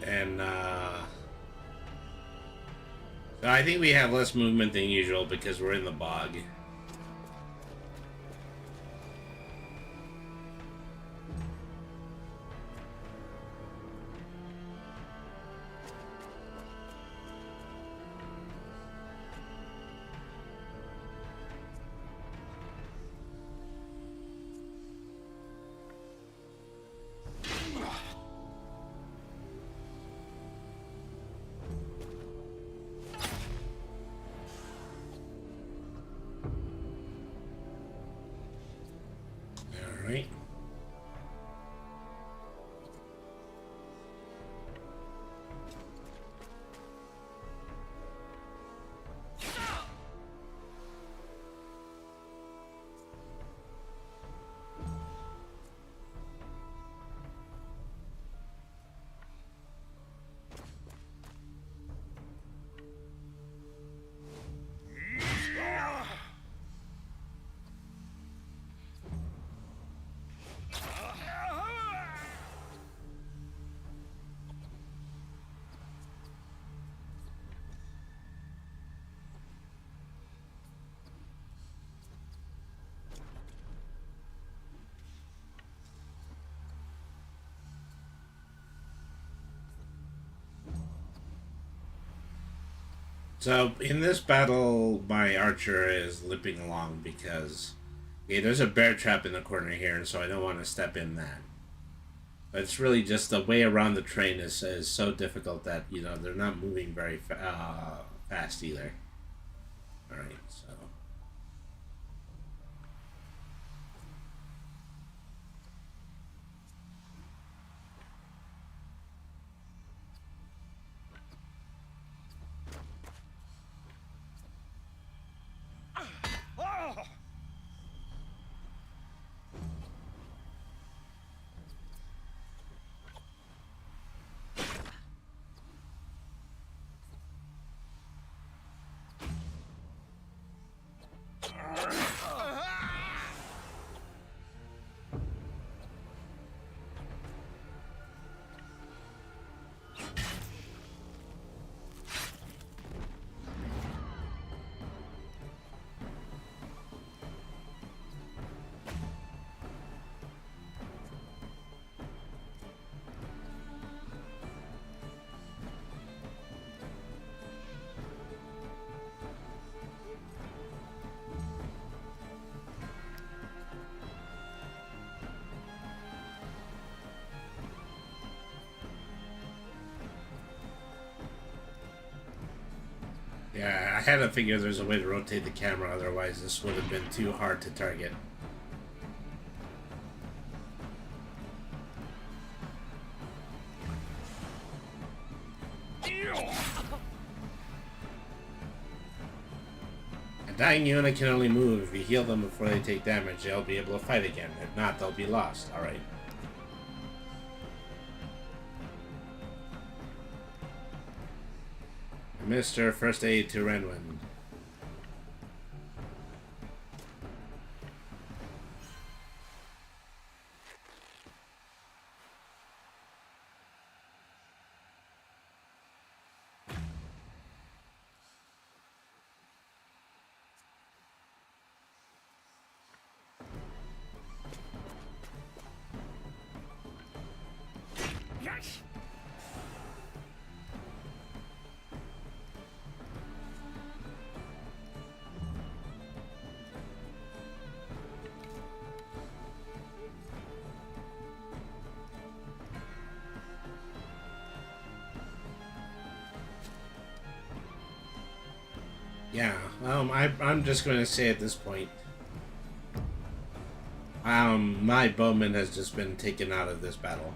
And, so I think we have less movement than usual because we're in the bog. right. So in this battle, my archer is limping along because there's a bear trap in the corner here, and so I don't want to step in that. But it's really just the way around the train is so difficult that they're not moving very fast either. All right, so. Yeah, I had to figure there's a way to rotate the camera, otherwise this would have been too hard to target. A dying unit can only move if you heal them before they take damage. They'll be able to fight again. If not, they'll be lost. Alright. Mr. First Aid to Renwin. Yes! Yeah, I'm just going to say at this point, my bowman has just been taken out of this battle.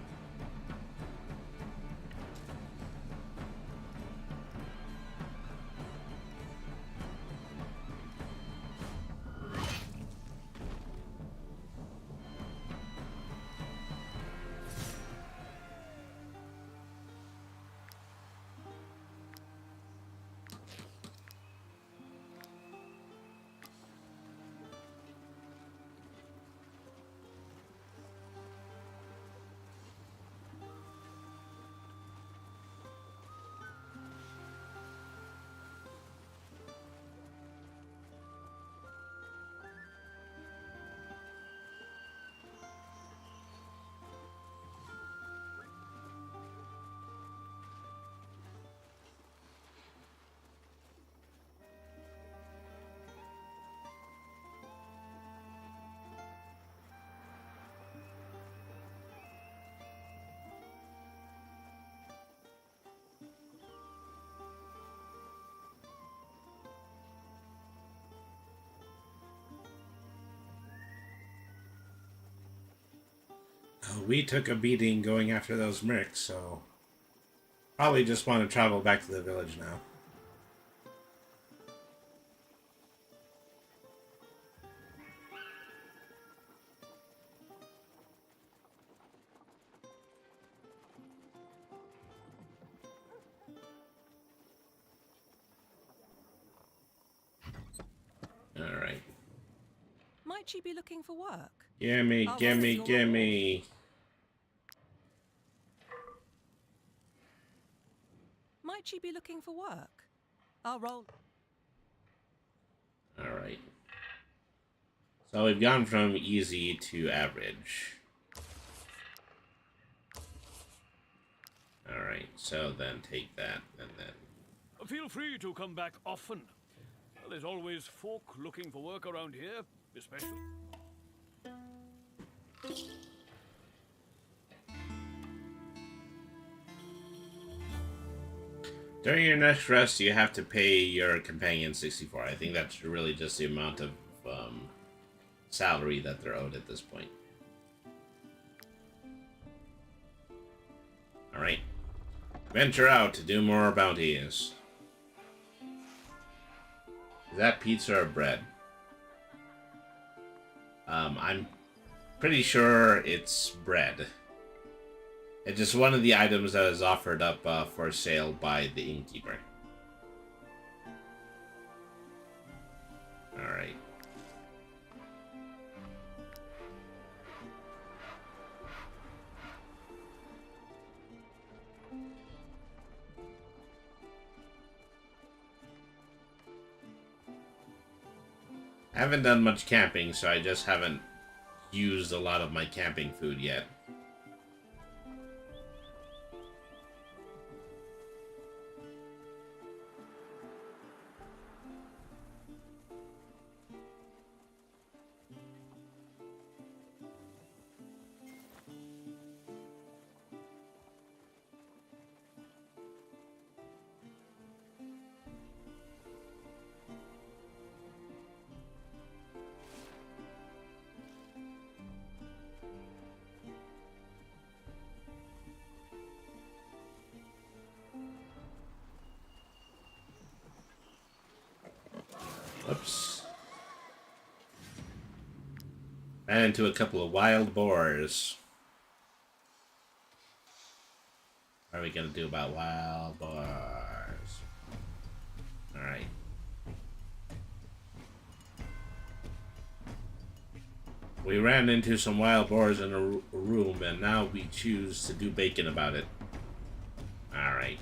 we took a beating going after those mercs, so probably just want to travel back to the village now. Alright. Might she be looking for work? Gimme, gimme, gimme. Might she be looking for work? I'll roll. Alright. So we've gone from easy to average. Alright, so then take that and then... Feel free to come back often. There's always folk looking for work around here, especially... During your next rest, you have to pay your companion 64. I think that's really just the amount of salary that they're owed at this point. Alright. Venture out to do more bounties. Is that pizza or bread? I'm pretty sure it's bread. It's just one of the items that is offered up for sale by the innkeeper. Alright. I haven't done much camping, so I just haven't used a lot of my camping food yet. Whoops. Ran into a couple of wild boars. What are we gonna do about wild boars? Alright. We ran into some wild boars in a room, and now we choose to do bacon about it. Alright.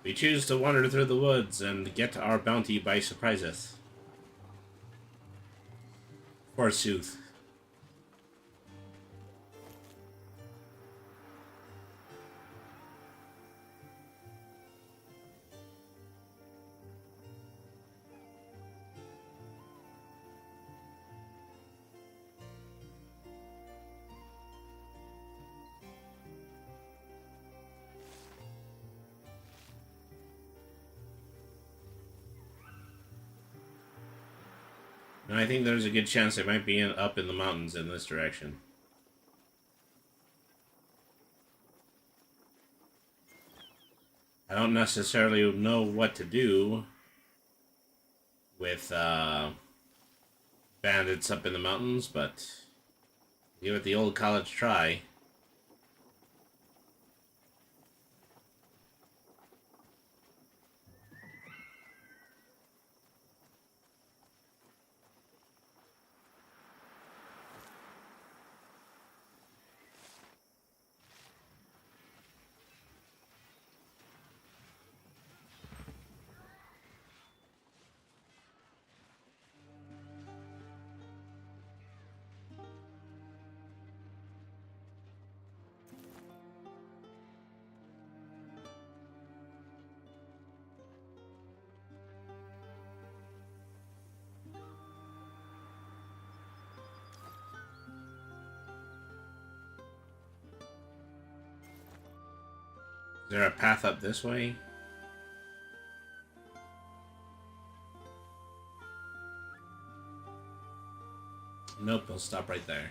We choose to wander through the woods and get our bounty by surprises. Forsooth. And I think there's a good chance they might be up in the mountains in this direction. I don't necessarily know what to do with bandits up in the mountains, but give it the old college try. Is there a path up this way? Nope, we'll stop right there.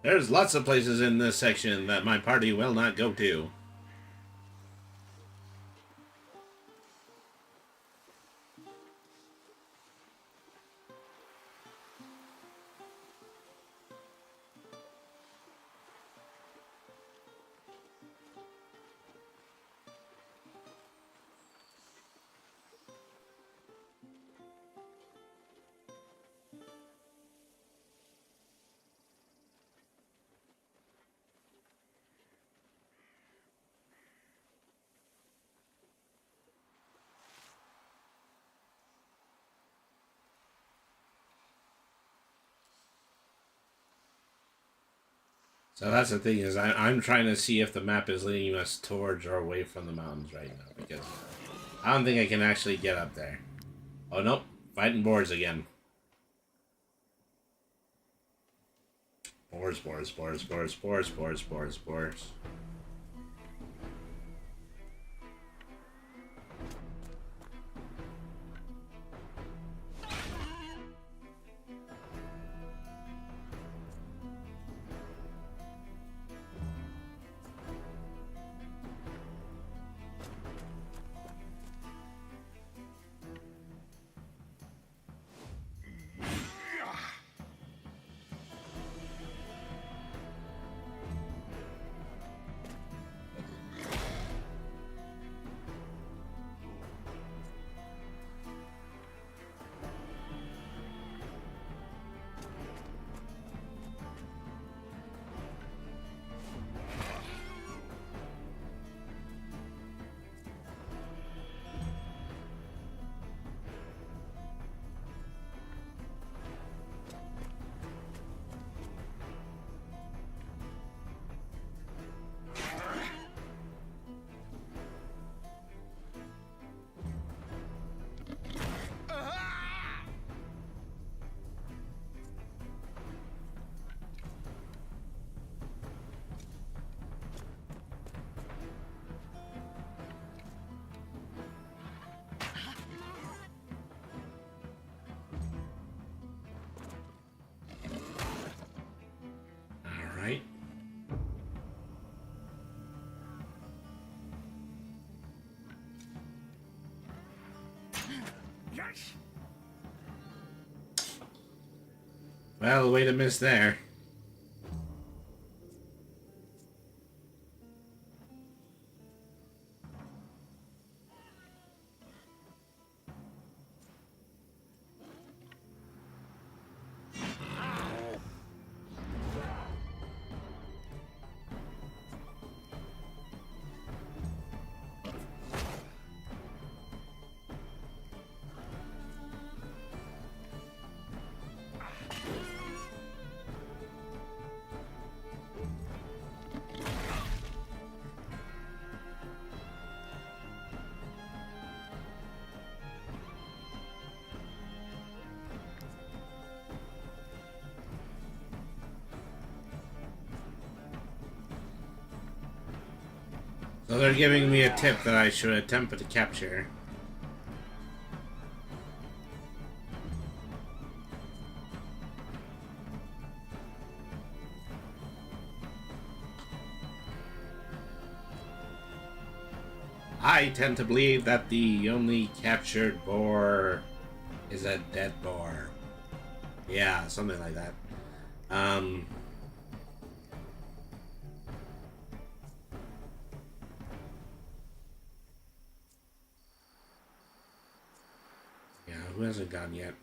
There's lots of places in this section that my party will not go to. So that's the thing is I'm trying to see if the map is leading us towards or away from the mountains right now, because I don't think I can actually get up there. Oh nope, fighting boars again. Boars. Alright. Yes. Well, way to miss there. they're giving me a tip that I should attempt to capture. I tend to believe that the only captured boar is a dead boar. Yeah, something like that. Yeah, who hasn't gone yet?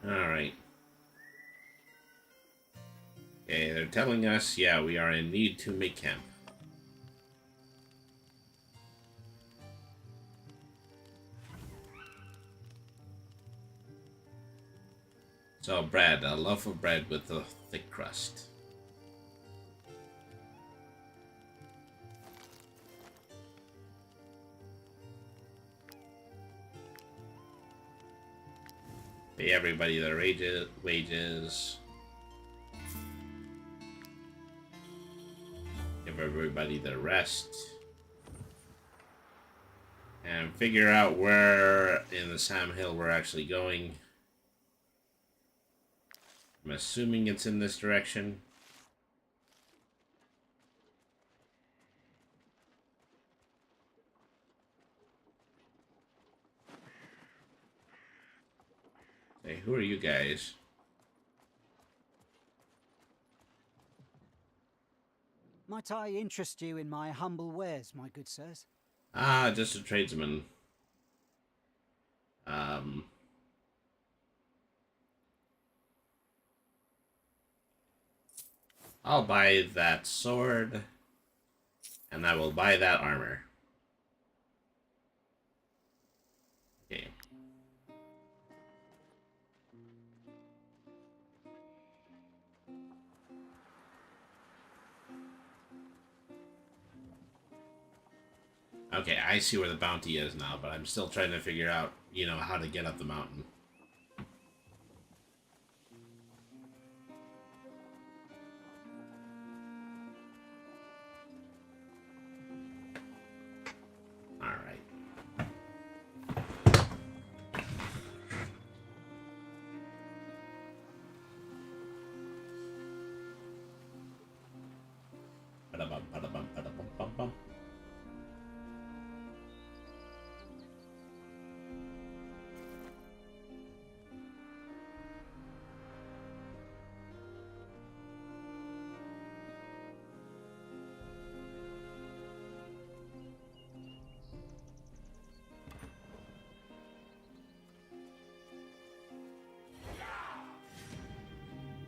Alright. Okay, they're telling us, yeah, we are in need to make camp. So, bread. A loaf of bread with a thick crust. Pay everybody their wages. Give everybody their rest. And figure out where in the Sam Hill we're actually going. I'm assuming it's in this direction. Hey, who are you guys? Might I interest you in my humble wares, my good sirs? Ah, just a tradesman. I'll buy that sword, and I will buy that armor. Okay. Okay, I see where the bounty is now, but I'm still trying to figure out, you know, how to get up the mountain. Alright. Ba-da-bum, ba-da-bum, ba-da-bum, bum, bum.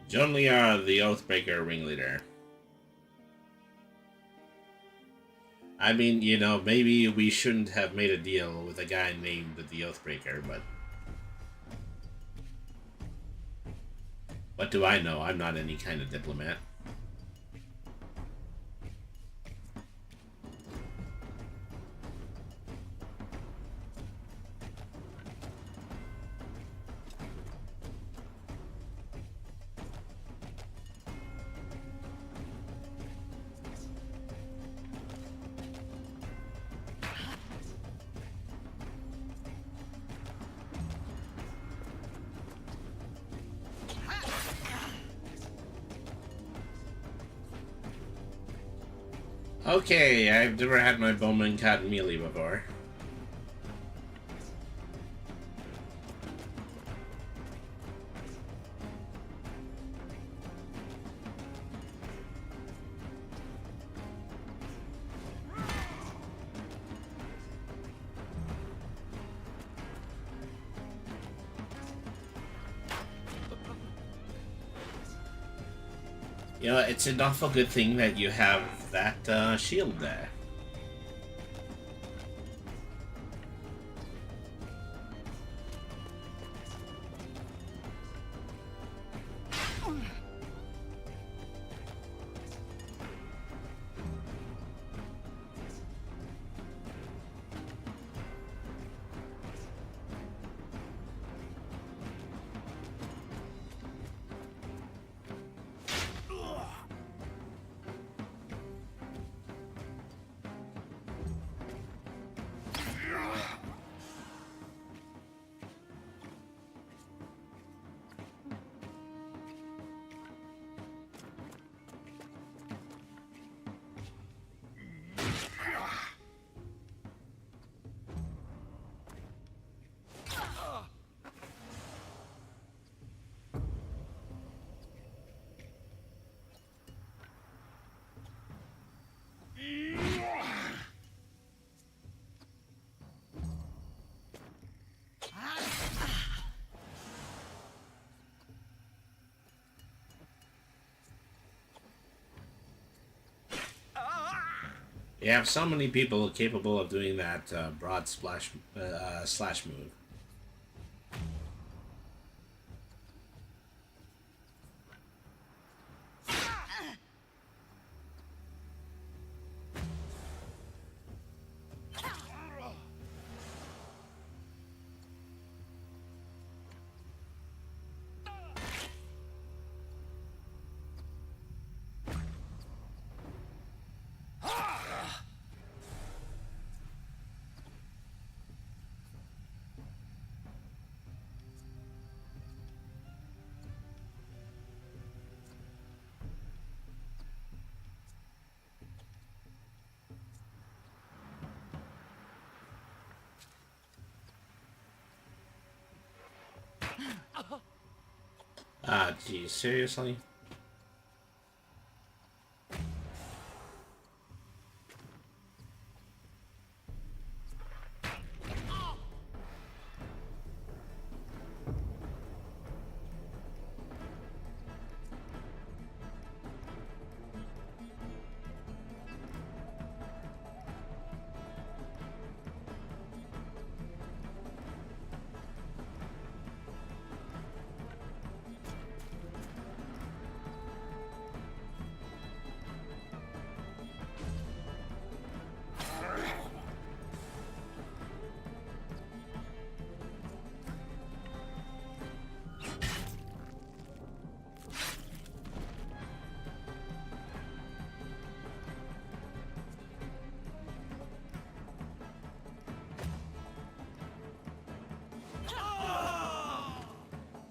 John Liar, the Oathbreaker ringleader. I mean, you know, maybe we shouldn't have made a deal with a guy named the Oathbreaker, but... what do I know? I'm not any kind of diplomat. Okay, I've never had my bowman caught melee before. You know, it's an awful good thing that you have that shield there. You have so many people capable of doing that broad slash move. Ah, geez, seriously?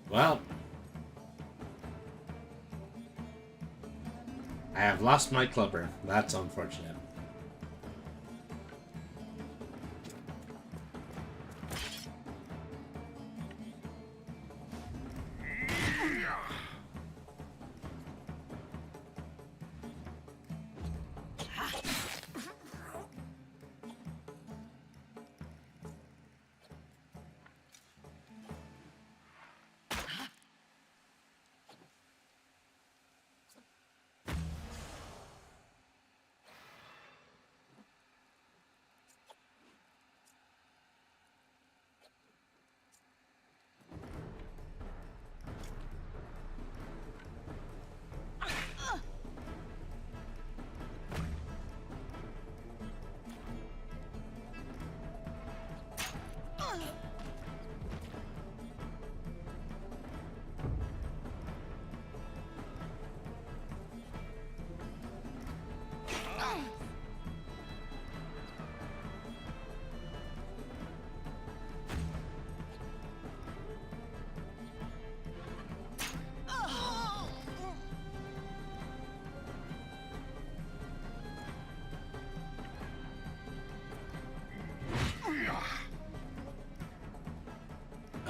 Well, I have lost my clubber. That's unfortunate.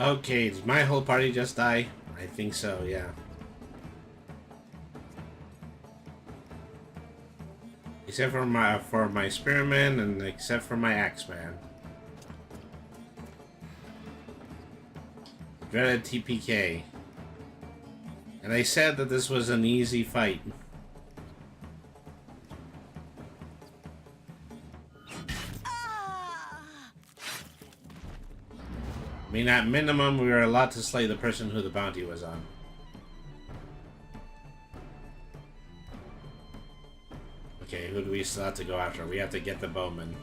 Okay, did my whole party just die? I think so, yeah. Except for my spearman and except for my axeman. Dreaded TPK. And I said that this was an easy fight. I mean, at minimum, we were allowed to slay the person who the bounty was on. Okay, who do we still have to go after? We have to get the bowman.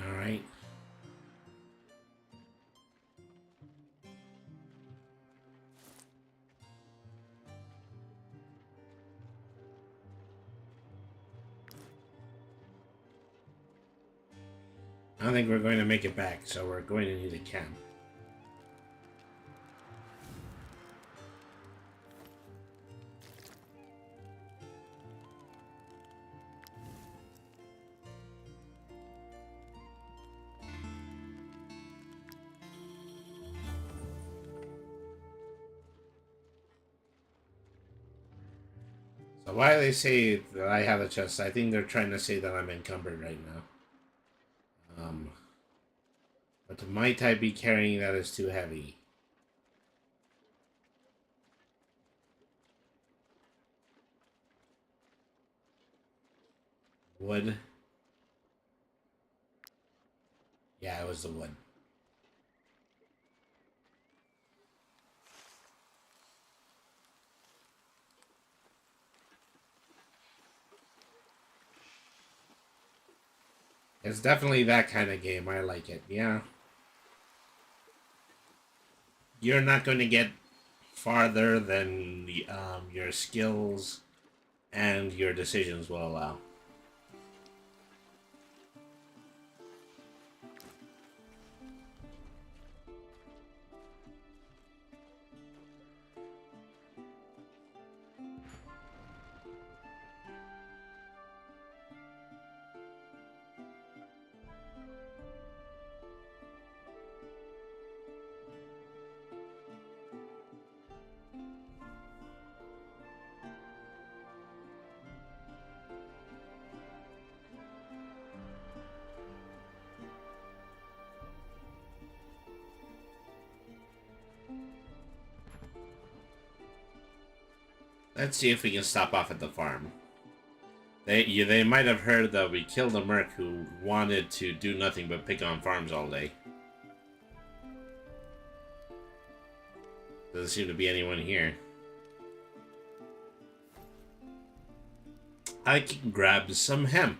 Alright. I don't think we're going to make it back, so we're going to need a camp. So why do they say that I have a chest? I think they're trying to say that I'm encumbered right now. But might I be carrying that is too heavy? Wood? Yeah, it was the wood. It's definitely that kind of game. I like it. Yeah. You're not going to get farther than the, your skills and your decisions will allow. Let's see if we can stop off at the farm. They might have heard that we killed a merc who wanted to do nothing but pick on farms all day. Doesn't seem to be anyone here. I can grab some hemp.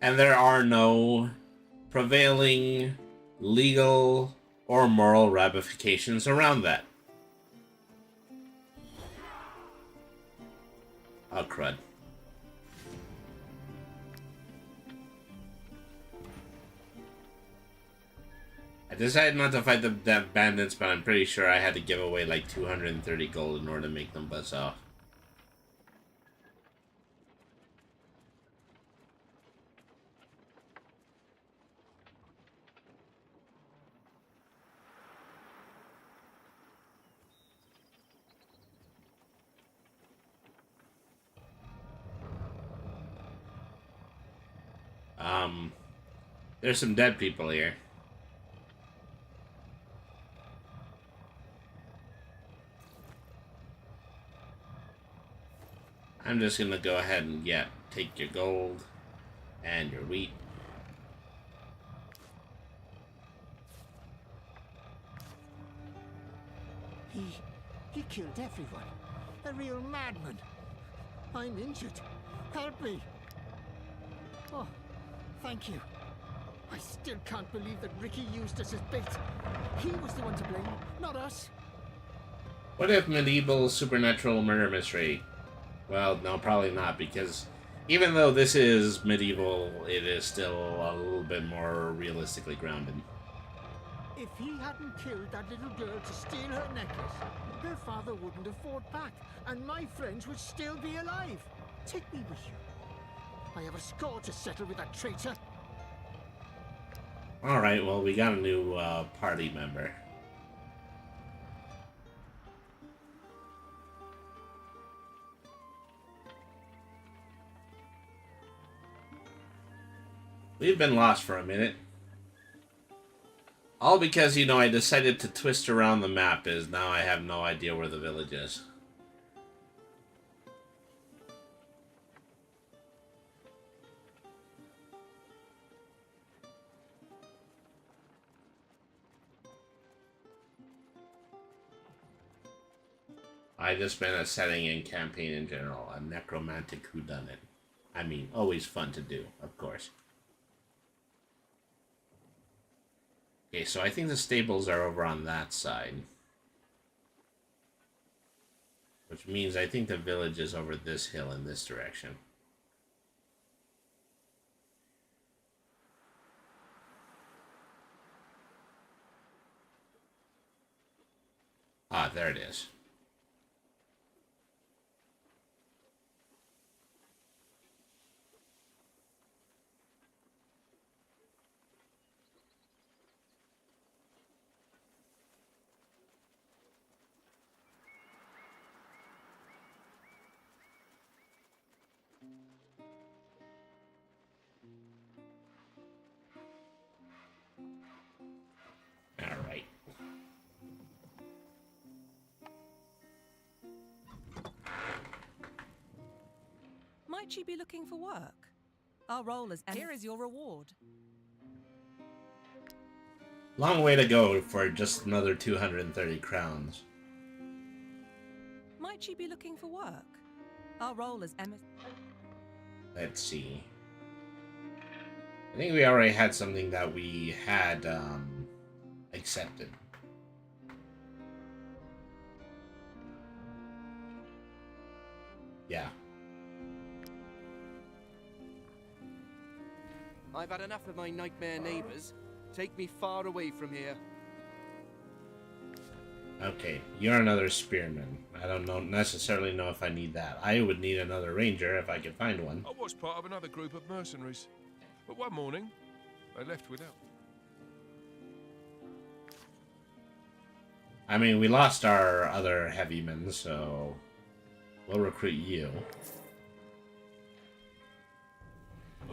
And there are no prevailing legal or moral ramifications around that. Oh, crud. decided not to fight the bandits, but I'm pretty sure I had to give away like 230 gold in order to make them buzz off. There's some dead people here. I'm just gonna go ahead and take your gold and your wheat. He killed everyone. A real madman. I'm injured. Help me. Oh, thank you. I still can't believe that Ricky used us as bait. He was the one to blame, not us. What if medieval supernatural murder mystery? Well, no, probably not, because even though this is medieval, it is still a little bit more realistically grounded. If he hadn't killed that little girl to steal her necklace, her father wouldn't have fought back, and my friends would still be alive. Take me with you. I have a score to settle with that traitor. Alright, well, we got a new party member. We've been lost for a minute. All because, you know, I decided to twist around the map, as now I have no idea where the village is. I just been a setting and campaign in general, a necromantic whodunit. I mean, always fun to do, of course. Okay, so I think the stables are over on that side. Which means I think the village is over this hill in this direction. Ah, there it is. Alright. Might you be looking for work? Our role as here is your reward. Long way to go for just another 230 crowns. Might you be looking for work? Our role as Let's see. I think we already had something that we had accepted. Yeah. I've had enough of my nightmare neighbors. Take me far away from here. Okay, you're another spearman. I don't necessarily know if I need that. I would need another ranger if I could find one. I was part of another group of mercenaries, but one morning, I left without. I mean, we lost our other heavymen, so we'll recruit you.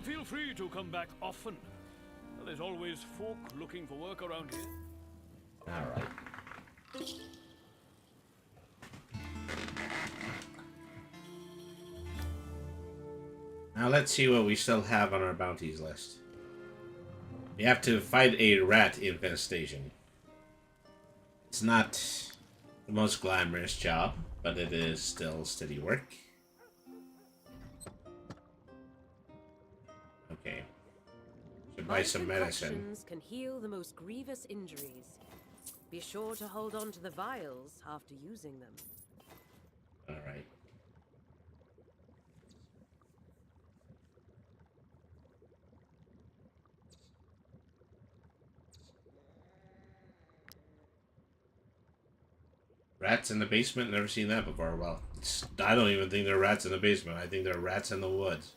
Feel free to come back often. There's always folk looking for work around here. Alright. Now let's see what we still have on our bounties list. We have to fight a rat infestation. It's not the most glamorous job, but it is still steady work. Okay. Should buy some medicine. Concoctions can heal the most grievous injuries. Be sure to hold on to the vials after using them. Alright. Rats in the basement? Never seen that before. Well, I don't even think there are rats in the basement. I think there are rats in the woods.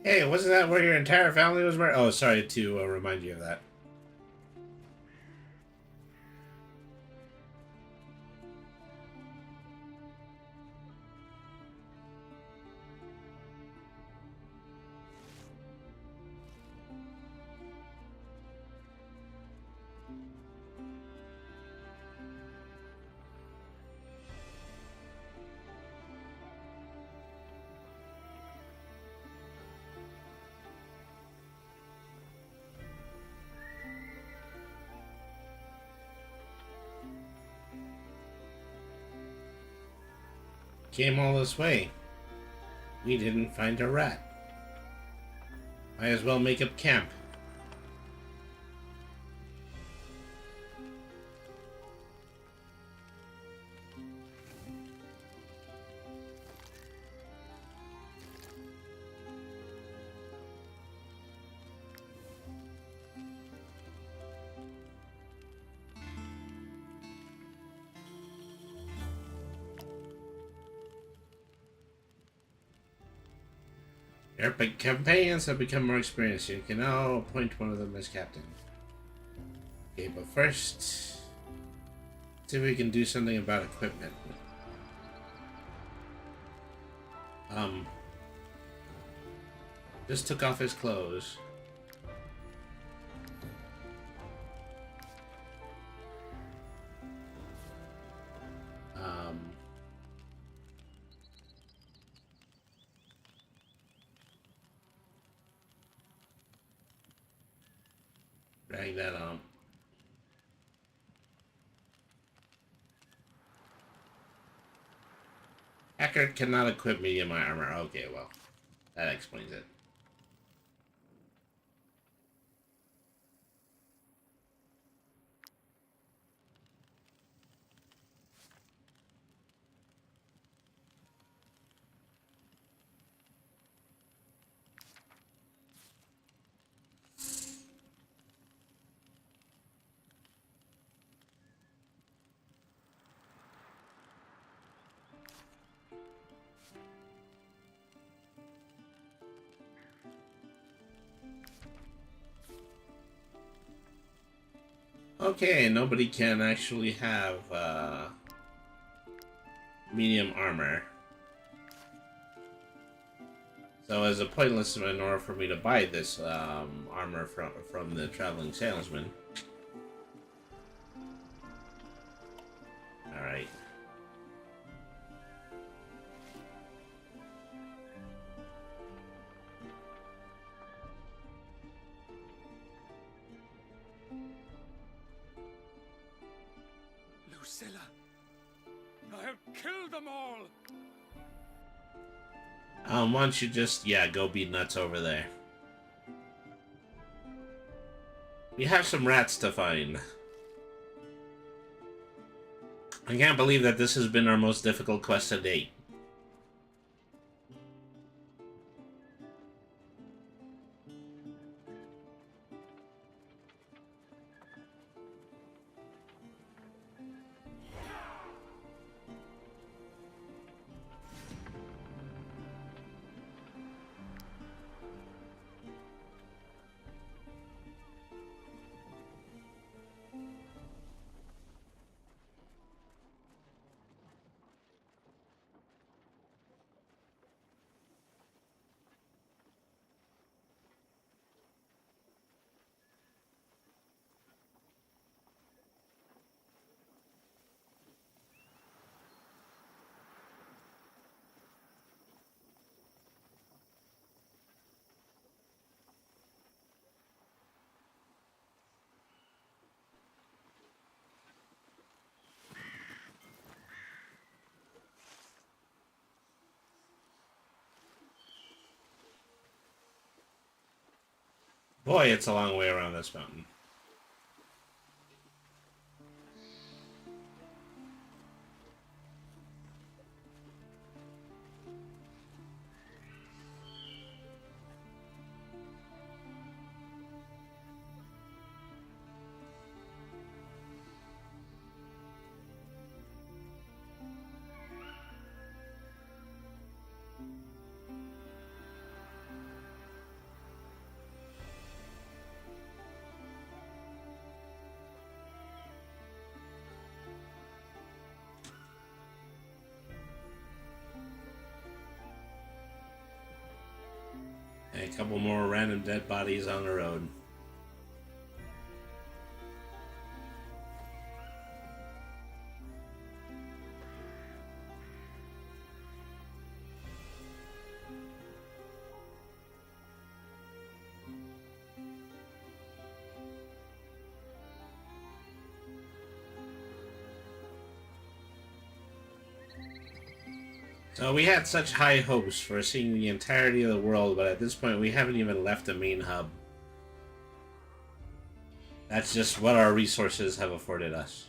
Hey, wasn't that where your entire family was murdered? Oh, sorry to remind you of that. Came all this way. We didn't find a rat. Might as well make up camp. Your companions have become more experienced. You can now appoint one of them as captain. Okay, but first, see if we can do something about equipment. Just took off his clothes. Drag that on. Hacker cannot equip me in my armor. Okay, well, that explains it. Okay, nobody can actually have medium armor. So as a pointless in order for me to buy this armor from the traveling salesman, Alright. Lucilla, I have killed them all. Why don't you just, yeah, go be nuts over there. We have some rats to find. I can't believe that this has been our most difficult quest to date. Boy, it's a long way around this mountain. A couple more random dead bodies on the road. So we had such high hopes for seeing the entirety of the world, but at this point we haven't even left the main hub. That's just what our resources have afforded us.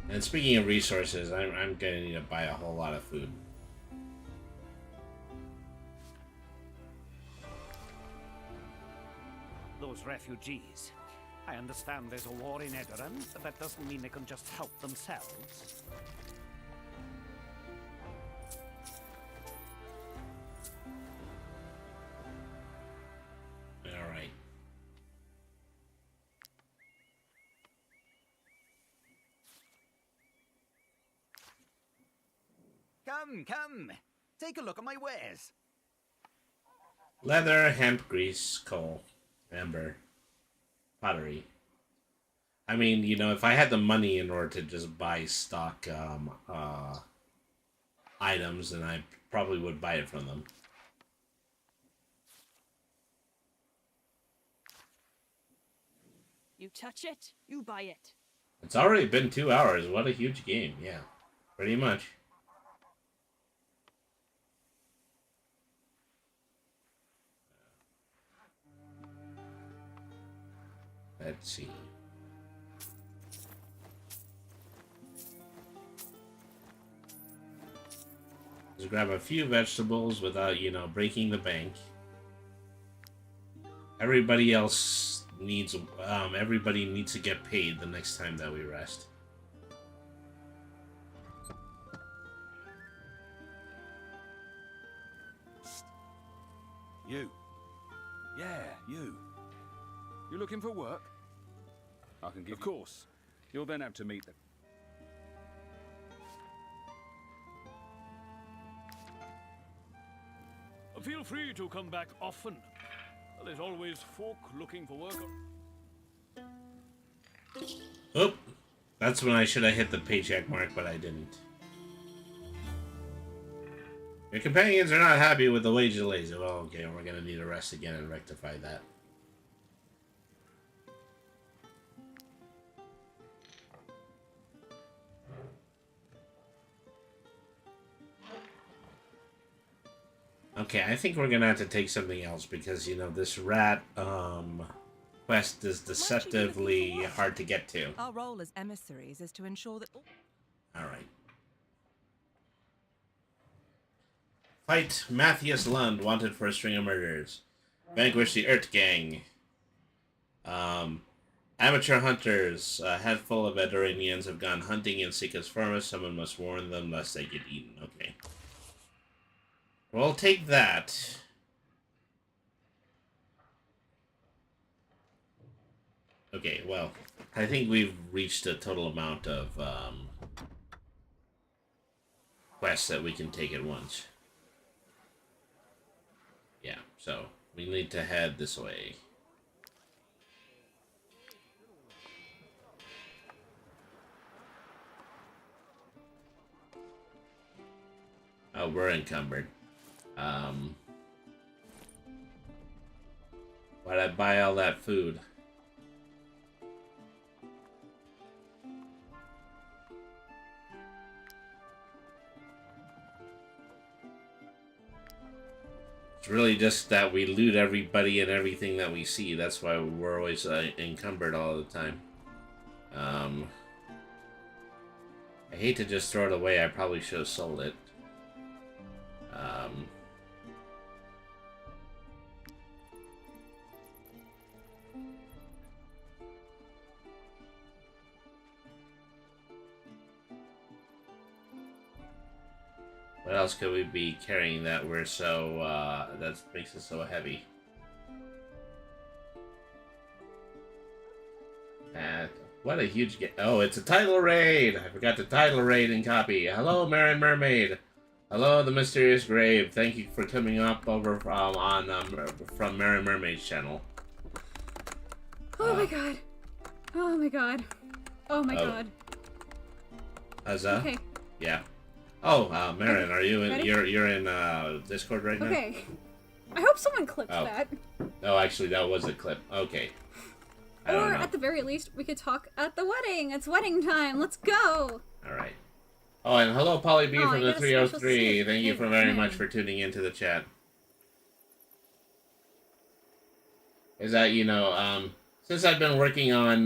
And speaking of resources, I'm gonna need to buy a whole lot of food. Those refugees. I understand there's a war in Edoran, but that doesn't mean they can just help themselves. Alright. Come. Take a look at my wares. Leather, hemp, grease, coal, amber, pottery. I mean, you know, if I had the money in order to just buy stock items, then I probably would buy it from them. You touch it, you buy it. It's already been 2 hours. What a huge game. Yeah, pretty much. Let's see. Just grab a few vegetables without, you know, breaking the bank. Everybody else needs, everybody needs to get paid the next time that we rest. You. Yeah, you. You looking for work? I can give. Of course. You'll then have to meet them. Feel free to come back often. There's always folk looking for work. Oh, That's when I should have hit the paycheck mark, but I didn't. Your companions are not happy with the wage delays. Well, okay, we're gonna need a rest again and rectify that. Okay, I think we're gonna have to take something else because, you know, this rat, quest is deceptively hard to get to. Our role as emissaries is to ensure that all... Alright. Fight Matthias Lund, wanted for a string of murders. Vanquish the Ert Gang. Amateur hunters, a head full of Edoranians have gone hunting in Sika's forest. Someone must warn them lest they get eaten. Okay. We'll take that. Okay, well, I think we've reached a total amount of quests that we can take at once. Yeah, so we need to head this way. Oh, we're encumbered. Why'd I buy all that food? It's really just that we loot everybody and everything that we see. That's why we're always encumbered all the time. I hate to just throw it away. I probably should have sold it. What else could we be carrying that we're so, that makes it so heavy? What a huge oh, it's a title raid! I forgot the title raid and copy. Hello, Marin Mermaid. Hello, the Mysterious Grave. Thank you for coming up over from Marin Mermaid's channel. Oh my god. Oh my god. Oh my god. How's that? Okay. Yeah. Oh, Marin, are you in? Ready? You're in Discord right now. Okay. I hope someone clips Oh. that. Oh, actually, that was a clip. Okay. I Or don't know. at the very least, we could talk at the wedding. It's wedding time. Let's go. All right. Oh, and hello, Polly B Oh, from I the got a special 303. save. Thank you for Hey, very man. much for tuning into the chat. Is that, you know, since I've been working on,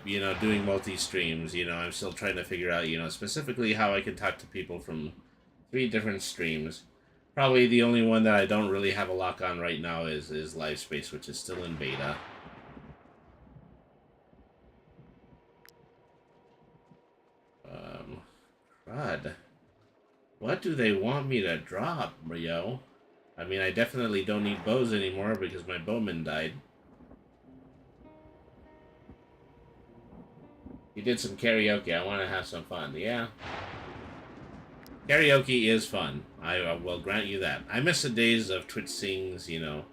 you know, doing multi-streams, you know, I'm still trying to figure out, you know, specifically how I can talk to people from 3 different streams. Probably the only one that I don't really have a lock on right now is LiveSpace, which is still in beta. Crud. What do they want me to drop, yo? I mean, I definitely don't need bows anymore because my bowman died. You did some karaoke. I want to have some fun. Yeah. Karaoke is fun. I will grant you that. I miss the days of Twitch Sings, you know.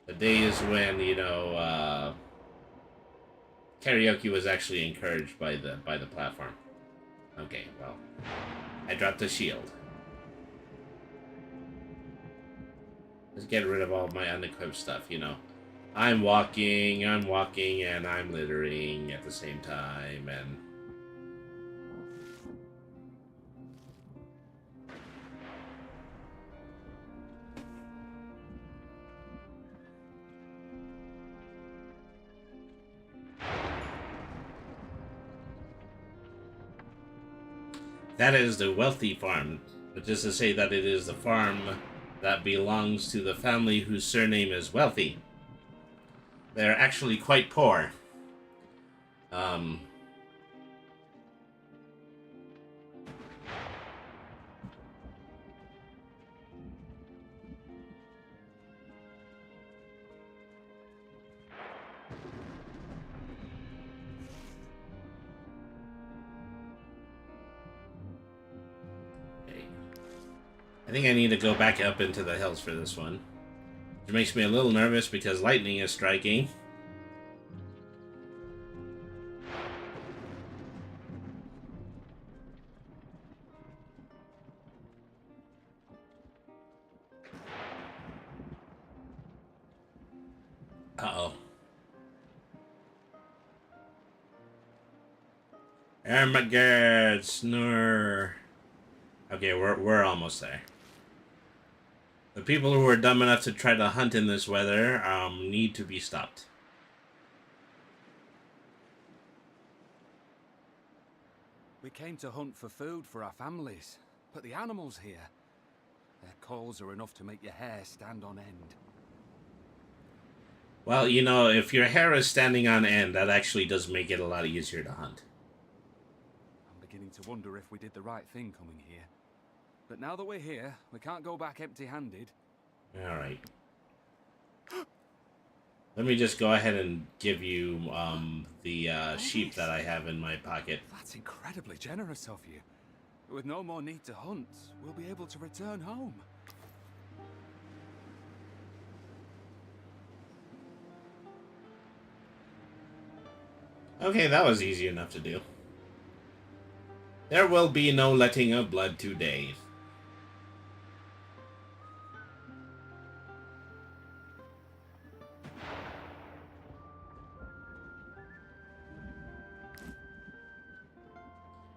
The days when, you know, karaoke was actually encouraged by the platform. Okay, well, I dropped the shield. Let's get rid of all my unequipped stuff, you know. I'm walking, and I'm littering at the same time, and... That is the wealthy farm, which is to say that it is the farm that belongs to the family whose surname is Wealthy. They're actually quite poor. I think I need to go back up into the hills for this one. Which makes me a little nervous because lightning is striking. Uh-oh. Armageddon, snore. Okay, we're almost there. The people who are dumb enough to try to hunt in this weather need to be stopped. We came to hunt for food for our families, but the animals here, their calls are enough to make your hair stand on end. Well, you know, if your hair is standing on end, that actually does make it a lot easier to hunt. I'm beginning to wonder if we did the right thing coming here. But now that we're here, we can't go back empty-handed. Alright. Let me just go ahead and give you the sheep that I have in my pocket. That's incredibly generous of you. With no more need to hunt, we'll be able to return home. Okay, that was easy enough to do. There will be no letting of blood today.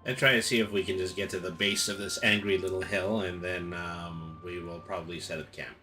Let's try to see if we can just get to the base of this angry little hill, and then we will probably set up camp.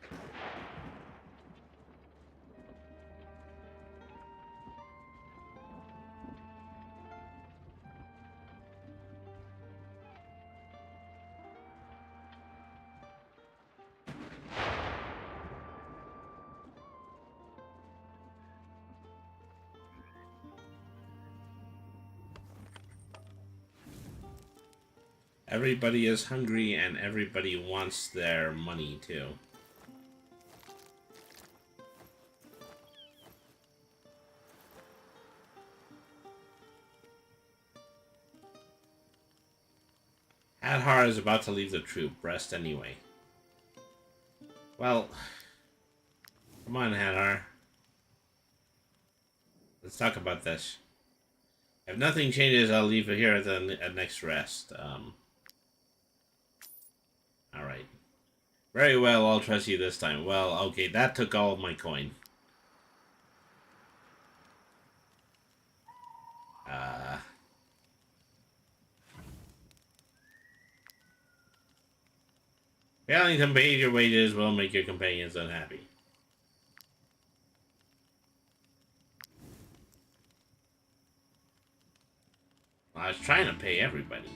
Everybody is hungry and everybody wants their money too. Hadhar is about to leave the troop. Rest anyway. Well, come on, Hadhar. Let's talk about this. If nothing changes, I'll leave it here at the next rest. Alright. Very well, I'll trust you this time. Well, okay, that took all of my coin. Failing to pay your wages will make your companions unhappy. I was trying to pay everybody.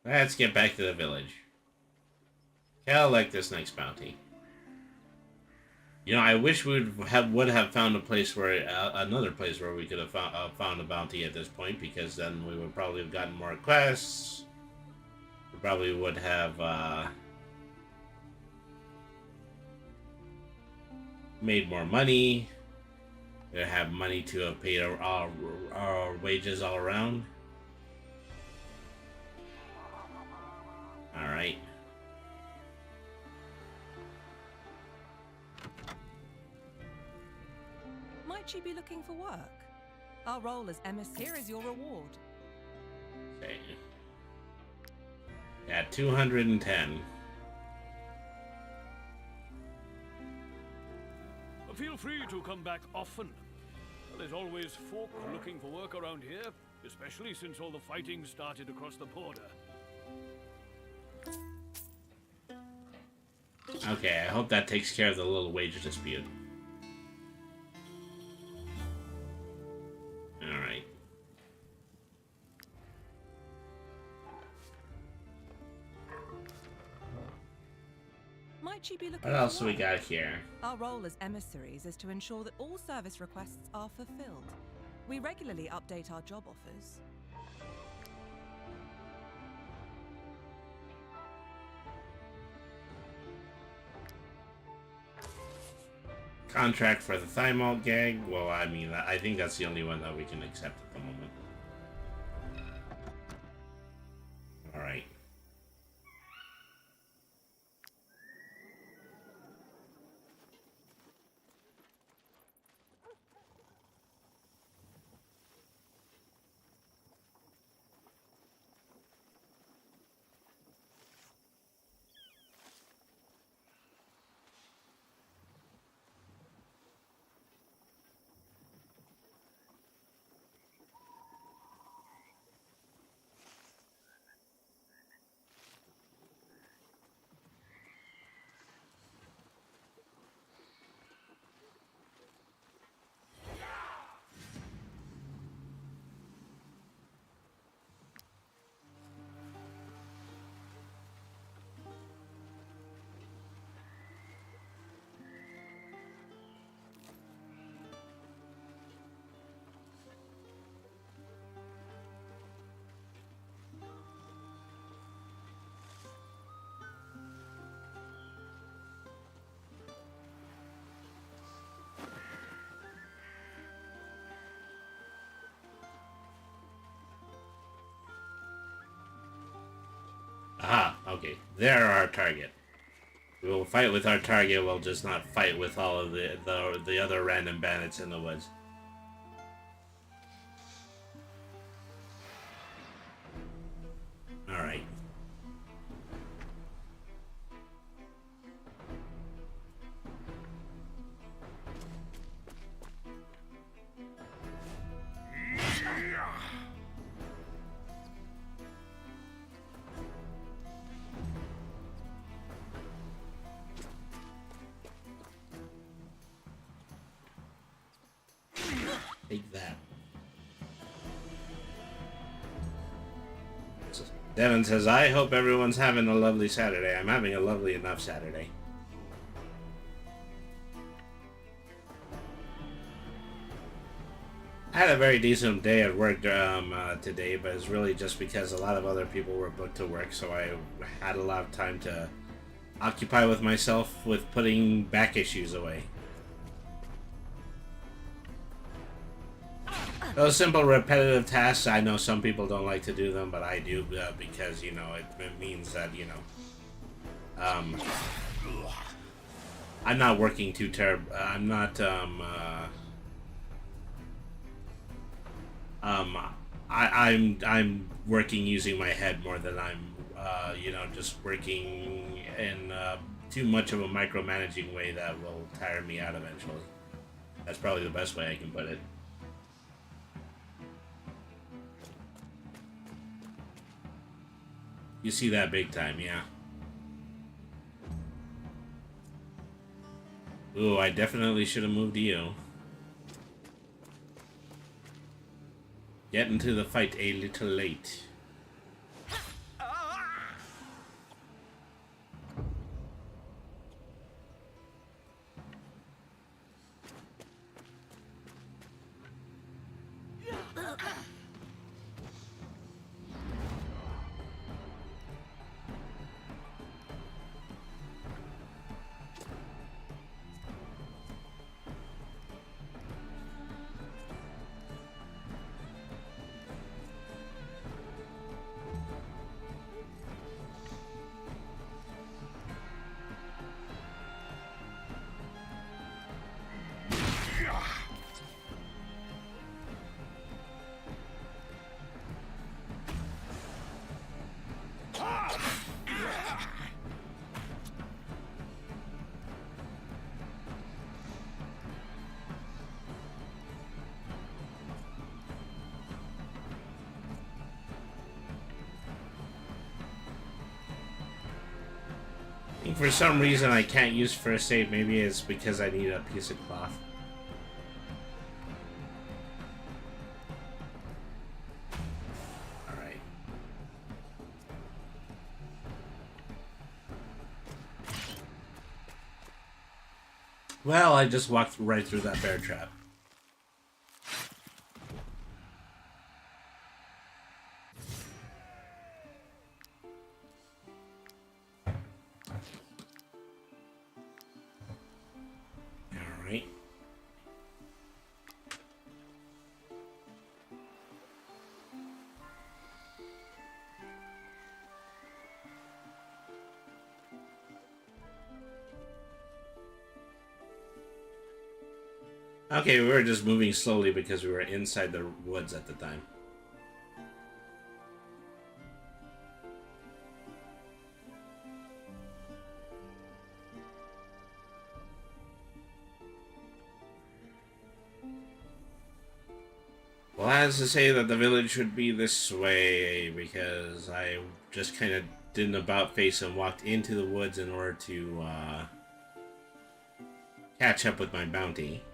Let's get back to the village. Collect this next bounty. You know, I wish we would have found a place where another place where we could have found a bounty at this point, because then we would probably have gotten more quests. We probably would have made more money. We'd have money to have paid our wages all around. Alright. Might you be looking for work? Our role as emissary here is your reward. Okay. Yeah, 210. Feel free to come back often. There's always folk looking for work around here, especially since all the fighting started across the border. Okay, I hope that takes care of the little wage dispute. Alright. Might you be looking What else for do we work? got here? Our role as emissaries is to ensure that all service requests are fulfilled. We regularly update our job offers. Contract for the thigh malt gag. Well, I mean, I think that's the only one that we can accept at the moment. Alright. Aha, okay. They're our target. We will fight with our target, we'll just not fight with all of the other random bandits in the woods. Alright. Take that. Devin says, I hope everyone's having a lovely Saturday. I'm having a lovely enough Saturday. I had a very decent day at work today, but it's really just because a lot of other people were booked to work, so I had a lot of time to occupy with myself with putting back issues away. Those simple repetitive tasks, I know some people don't like to do them, but I do because, you know, it means that, you know, I'm not working too terrible. I'm not, I'm working using my head more than I'm, you know, just working in too much of a micromanaging way that will tire me out eventually. That's probably the best way I can put it. You see that big time, yeah. Ooh, I definitely should have moved you. Get into the fight a little late. For some reason I can't use first aid. Maybe it's because I need a piece of cloth. Alright. Well, I just walked right through that bear trap. Okay, we were just moving slowly because we were inside the woods at the time. Well, as to say that the village should be this way because I just kind of did an about face and walked into the woods in order to catch up with my bounty.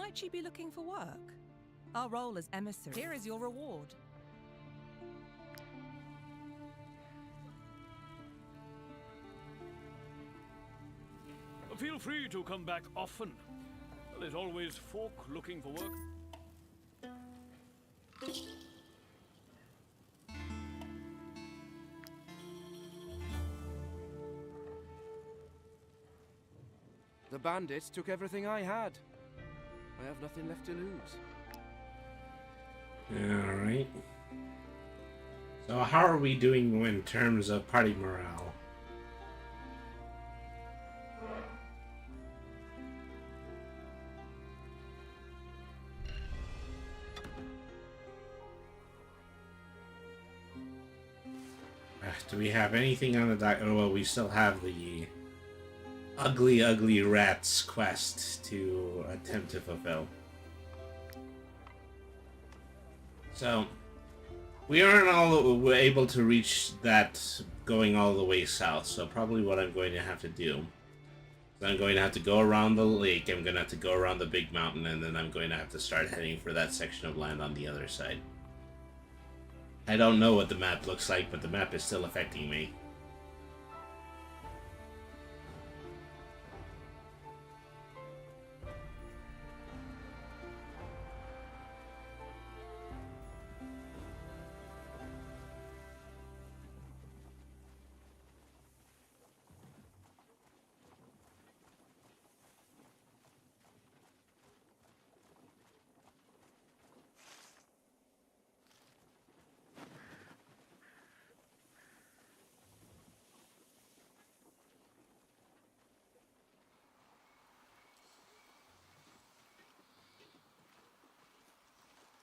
Might you be looking for work? Our role as emissary. Here is your reward. Feel free to come back often. There's always folk looking for work. The bandits took everything I had. I have nothing left to lose. Alright. So how are we doing in terms of party morale? Do we have anything on the dock? Oh, well, we still have the ugly, ugly rats quest to attempt to fulfill. So, we aren't all able to reach that going all the way south, so probably what I'm going to have to do is I'm going to have to go around the lake, I'm going to have to go around the big mountain, and then I'm going to have to start heading for that section of land on the other side. I don't know what the map looks like, but the map is still affecting me.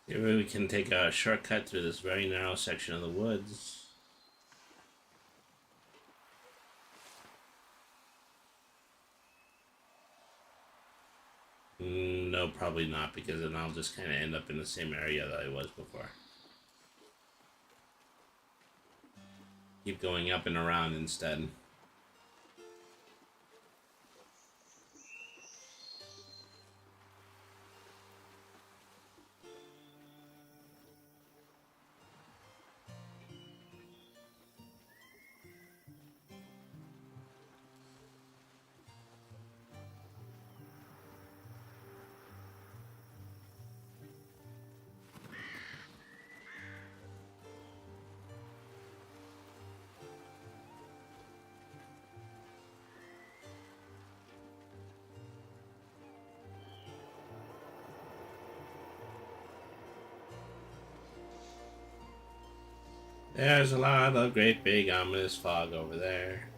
Maybe we can take a shortcut through this very narrow section of the woods. No, probably not, because then I'll just kind of end up in the same area that I was before. Keep going up and around instead. There's a lot of great big ominous fog over there.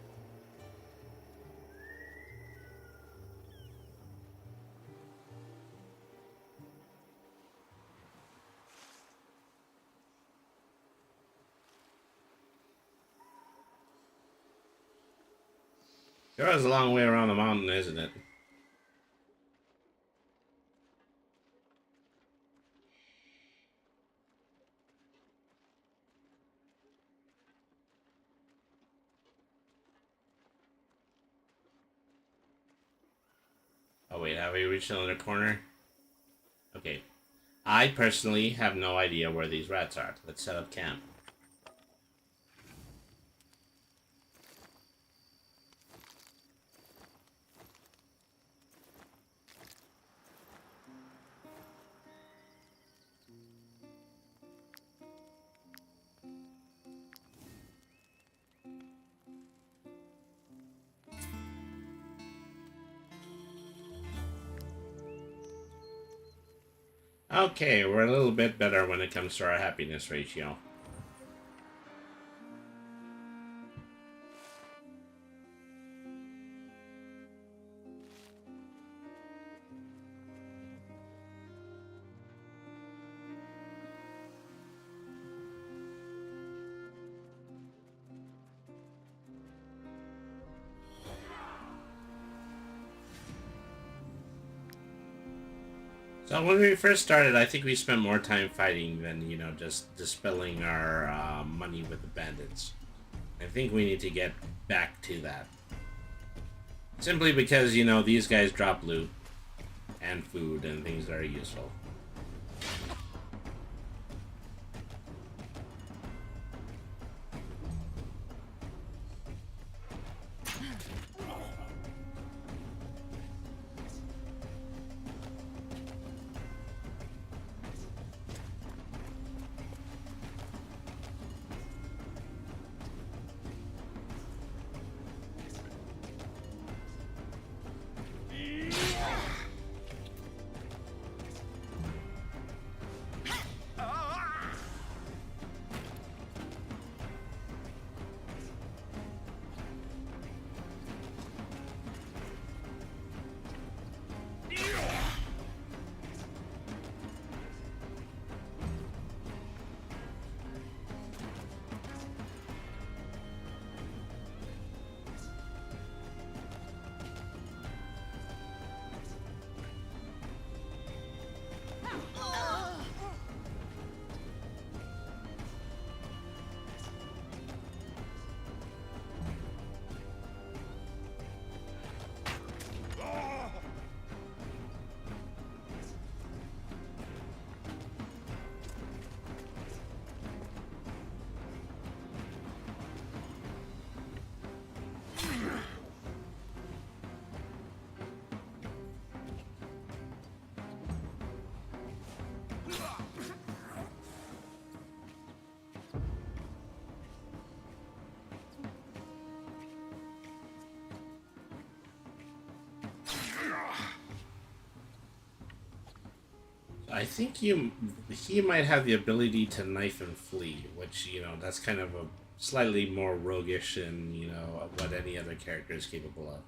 Sure is a long way around the mountain, isn't it? Oh wait, have we reached another corner? Okay. I personally have no idea where these rats are. Let's set up camp. Okay, we're a little bit better when it comes to our happiness ratio. So when we first started, I think we spent more time fighting than, you know, just dispelling our money with the bandits. I think we need to get back to that. Simply because, you know, these guys drop loot. and food and things that are useful. I think he might have the ability to knife and flee, which, you know, that's kind of a slightly more roguish than, you know, of what any other character is capable of.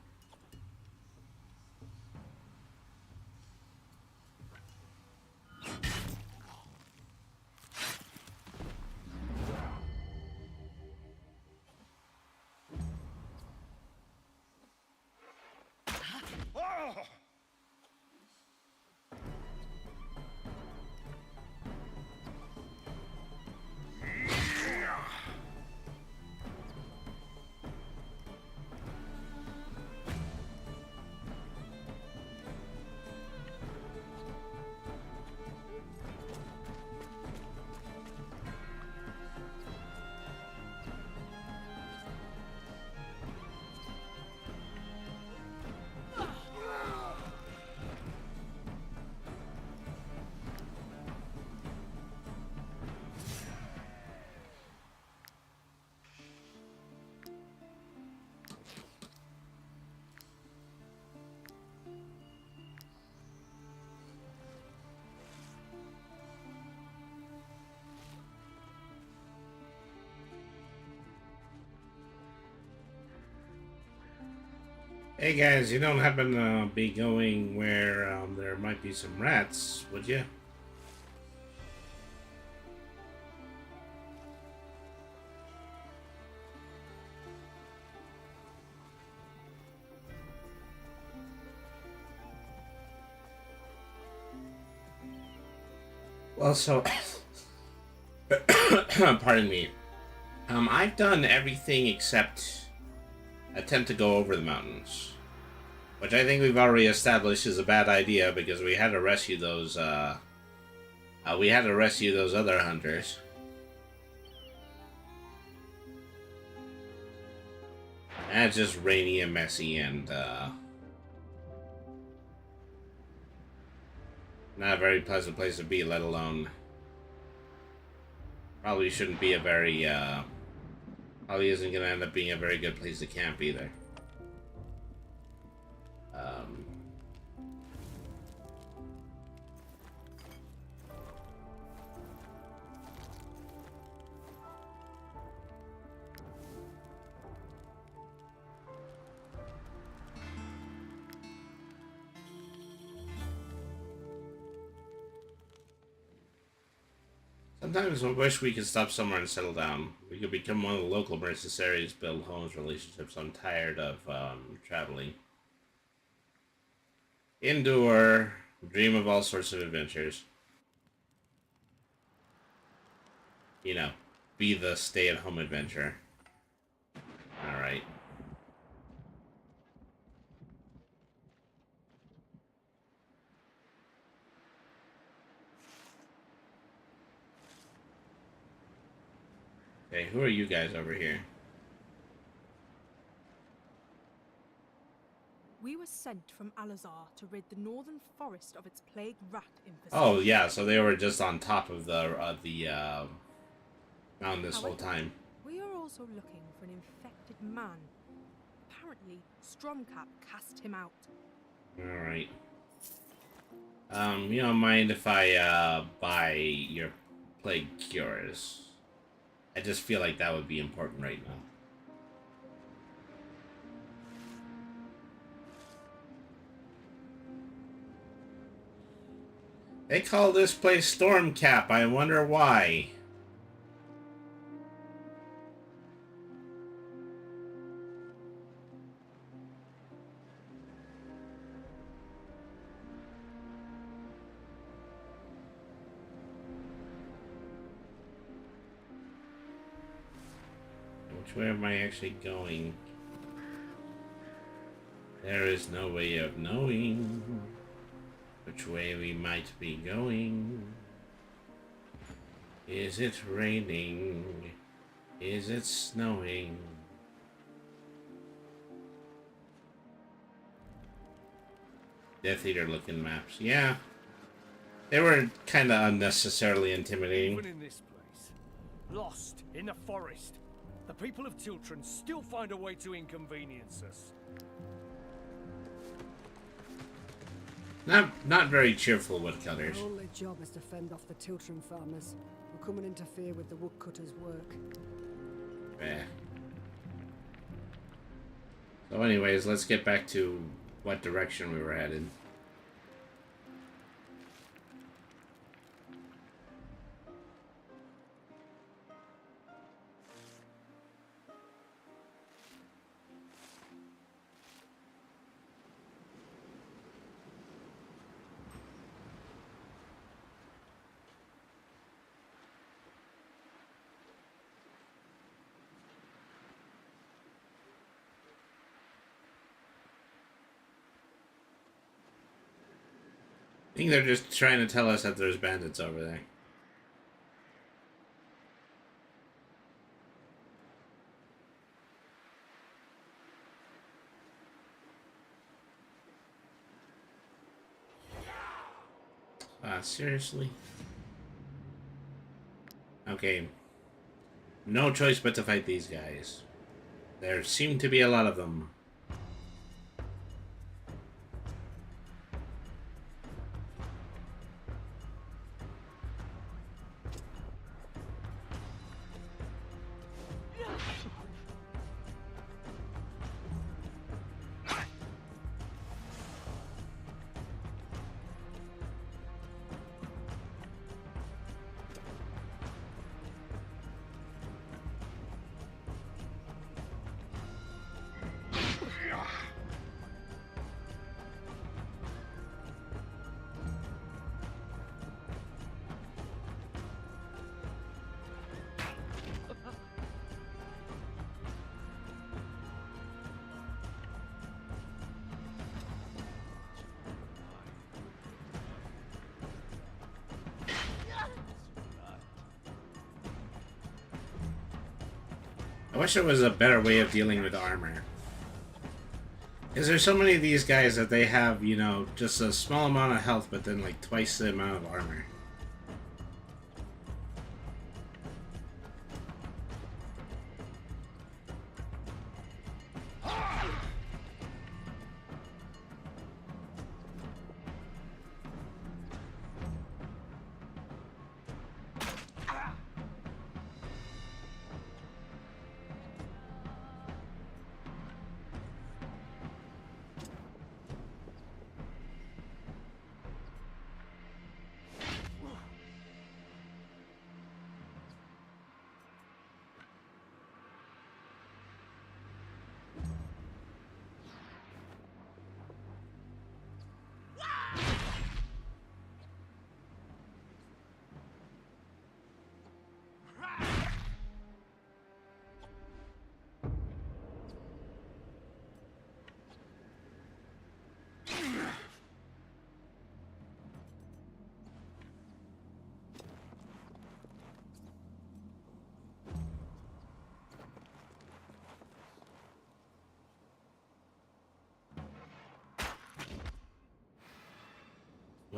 Hey guys, you don't happen to be going where there might be some rats, would you? Well, so... pardon me. I've done everything except attempt to go over the mountains, which I think we've already established is a bad idea because we had to rescue those other hunters. And it's just rainy and messy and not a very pleasant place to be, let alone probably shouldn't be a very probably isn't going to end up being a very good place to camp either. Sometimes I wish we could stop somewhere and settle down. We could become one of the local mercenaries, build homes, relationships. I'm tired of traveling. Endure, dream of all sorts of adventures. You know, be the stay-at-home adventurer. Alright. Okay, who are you guys over here? We were sent from Alazar to rid the northern forest of its plague rat infestation. Oh yeah, so they were just on top of the mountain this whole However, time. we are also looking for an infected man. Apparently, Stromcap cast him out. Alright. You don't mind if I buy your plague cures? I just feel like that would be important right now. They call this place Stormcap. I wonder why. Which way am I actually going? There is no way of knowing which way we might be going. Is it raining? Is it snowing? Death Eater looking maps. Yeah. They were kind of unnecessarily intimidating. Even in this place, lost in the forest, the people of Tiltron still find a way to inconvenience us. Not very cheerful woodcutters. Our only job is to fend off the Tiltron farmers who come and interfere with the woodcutters' work. Eh. So anyways, let's get back to what direction we were headed. I think they're just trying to tell us that there's bandits over there. Seriously? Okay. No choice but to fight these guys. There seem to be a lot of them. I wish there was a better way of dealing with armor. Because there's so many of these guys that they have, you know, just a small amount of health, but then like twice the amount of armor.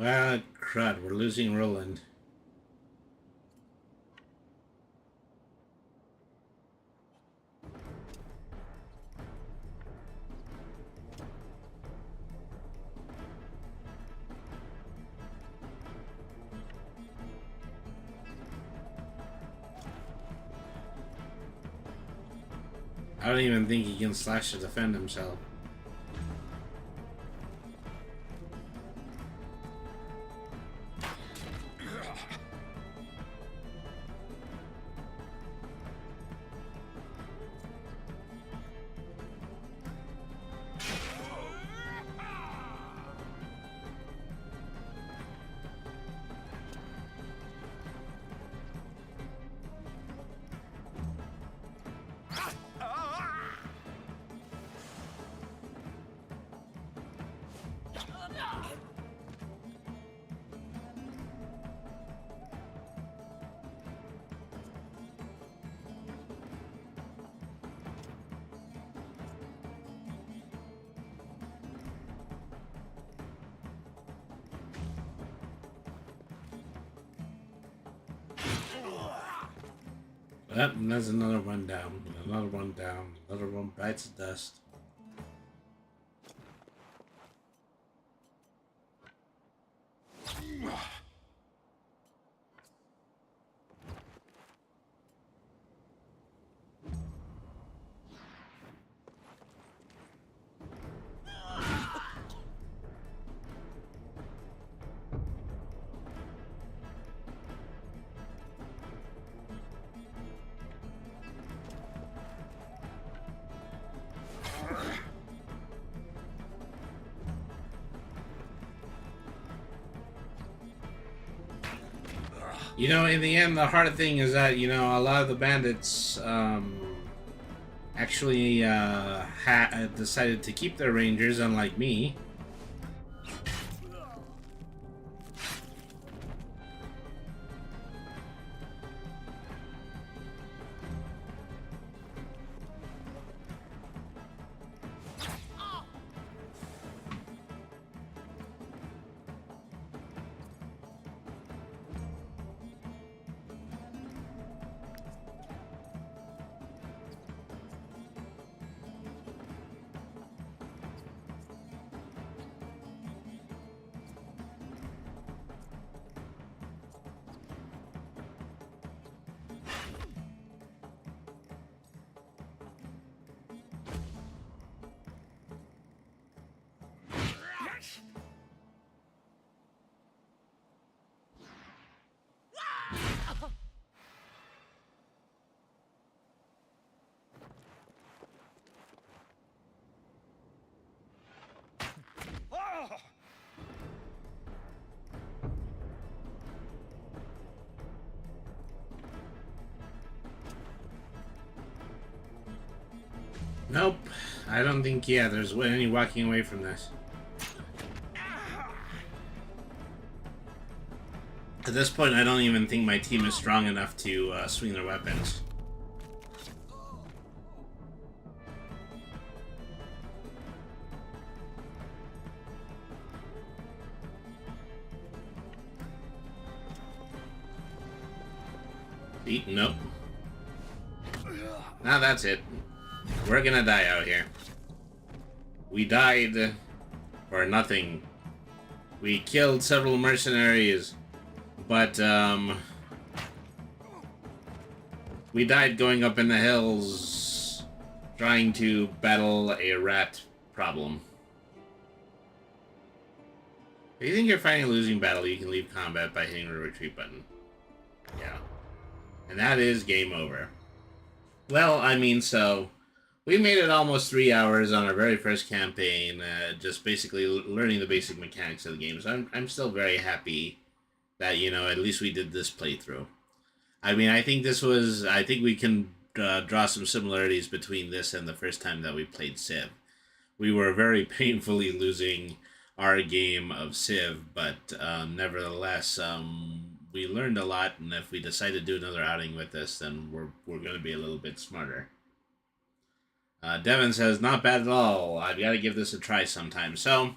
Well, crud, we're losing Roland. I don't even think he can slash to defend himself. Yep, and there's another one down, another one down, another one bites the dust. You know, in the end, the hard thing is that, you know, a lot of the bandits actually decided to keep their rangers, unlike me. Nope, I don't think, yeah, there's any walking away from this. At this point, I don't even think my team is strong enough to swing their weapons. See? Nope. Now that's it. We're gonna die out here. We died for nothing. We killed several mercenaries, but we died going up in the hills trying to battle a rat problem. If you think you're fighting a losing battle, you can leave combat by hitting the retreat button. Yeah. And that is game over. Well, I mean, so we made it almost 3 hours on our very first campaign, just basically learning the basic mechanics of the game. So I'm still very happy that, you know, at least we did this playthrough. I mean, I think we can draw some similarities between this and the first time that we played Civ. We were very painfully losing our game of Civ, but nevertheless, we learned a lot, and if we decide to do another outing with this, then we're going to be a little bit smarter. Devin says, not bad at all. I've got to give this a try sometime. So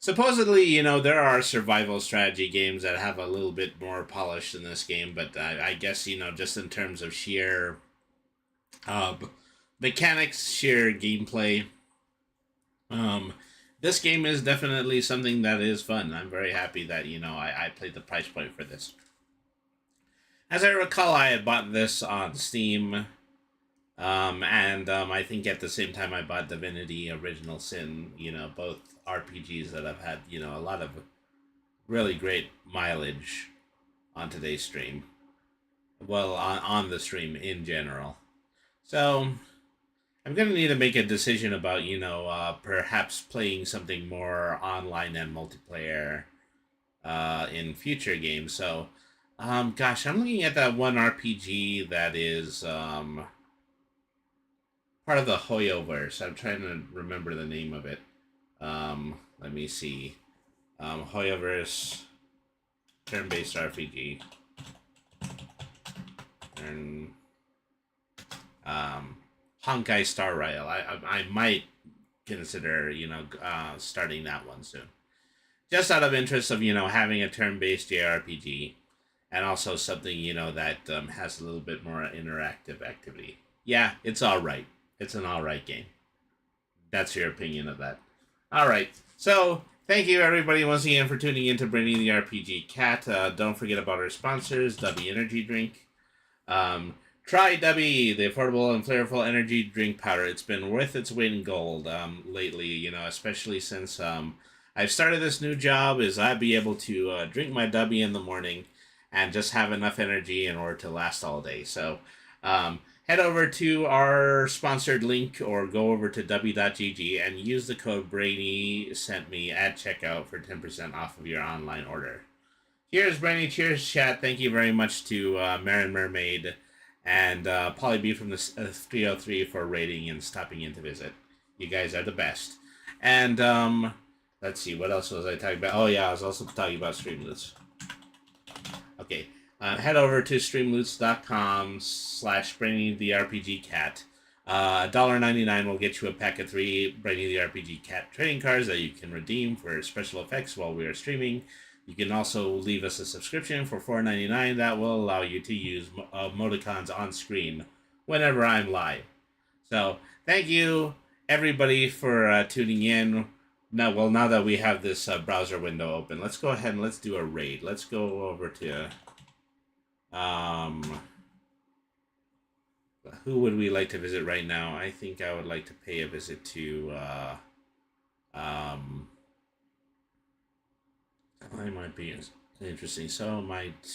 supposedly, you know, there are survival strategy games that have a little bit more polish than this game, but I guess, you know, just in terms of sheer mechanics, sheer gameplay, this game is definitely something that is fun. I'm very happy that, you know, I played the price point for this. As I recall, I had bought this on Steam, and I think at the same time I bought Divinity Original Sin, you know, both RPGs that have had, you know, a lot of really great mileage on today's stream. Well, on the stream in general. So, I'm going to need to make a decision about, you know, perhaps playing something more online and multiplayer in future games. So, gosh, I'm looking at that one RPG that is part of the Hoyoverse. I'm trying to remember the name of it. Let me see. Hoyoverse turn-based RPG. And Honkai Star Rail. I might consider, you know, starting that one soon. Just out of interest of, you know, having a turn-based JRPG. And also something, you know, that has a little bit more interactive activity. Yeah, it's alright. It's an alright game. That's your opinion of that. Alright, so thank you everybody once again for tuning in to Brainy the RPG Cat. Don't forget about our sponsors, Dubby Energy Drink. Try Dubby, the affordable and flavorful energy drink powder. It's been worth its weight in gold lately, you know, especially since I've started this new job, is I'd be able to drink my Dubby in the morning and just have enough energy in order to last all day. So head over to our sponsored link or go over to w.gg and use the code Brainy sent me at checkout for 10% off of your online order. Cheers, Brainy. Cheers, chat. Thank you very much to Marin Mermaid and Polly B from the 303 for rating and stopping in to visit. You guys are the best. And let's see, what else was I talking about? Oh yeah, I was also talking about Streamloots. Okay, head over to streamloots.com/Brainy the RPG Cat. $1.99 will get you a pack of 3 Brainy the RPG Cat trading cards that you can redeem for special effects while we are streaming. You can also leave us a subscription for $4.99 that will allow you to use emoticons on screen whenever I'm live. So, thank you everybody for tuning in. Now that we have this browser window open, let's go ahead and let's do a raid. Let's go over to who would we like to visit right now? I think I would like to pay a visit to I might be interesting. So I might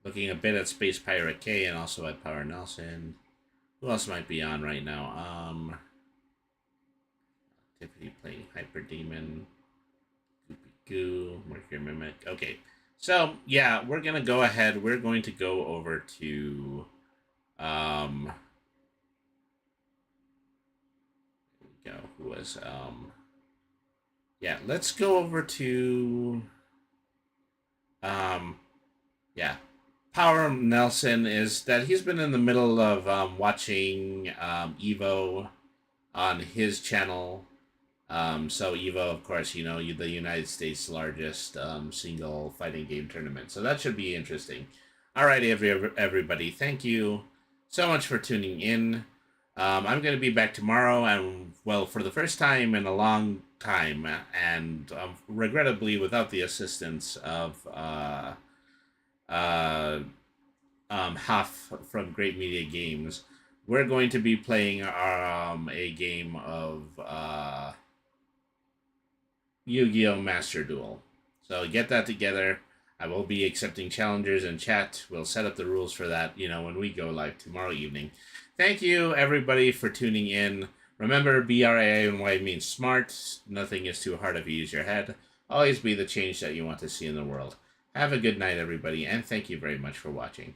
looking a bit at Space Pirate K and also at Power Nelson. Who else might be on right now? Tiffany playing Hyper Demon, Goopy Goo, Mercury Mimic. Okay, so yeah, we're gonna go ahead. We're going to go over to there we go. Who was yeah, let's go over to yeah. Power Nelson is that he's been in the middle of watching Evo on his channel. So Evo, of course, you know, the United States' largest single fighting game tournament. So that should be interesting. All right, everybody, thank you so much for tuning in. I'm going to be back tomorrow, and, well, for the first time in a long time, and regrettably without the assistance of Huff from Great Media Games, we're going to be playing a game of Yu-Gi-Oh! Master Duel. So get that together. I will be accepting challengers in chat. We'll set up the rules for that, you know, when we go live tomorrow evening. Thank you, everybody, for tuning in. Remember, BRANY means smart. Nothing is too hard if you use your head. Always be the change that you want to see in the world. Have a good night, everybody, and thank you very much for watching.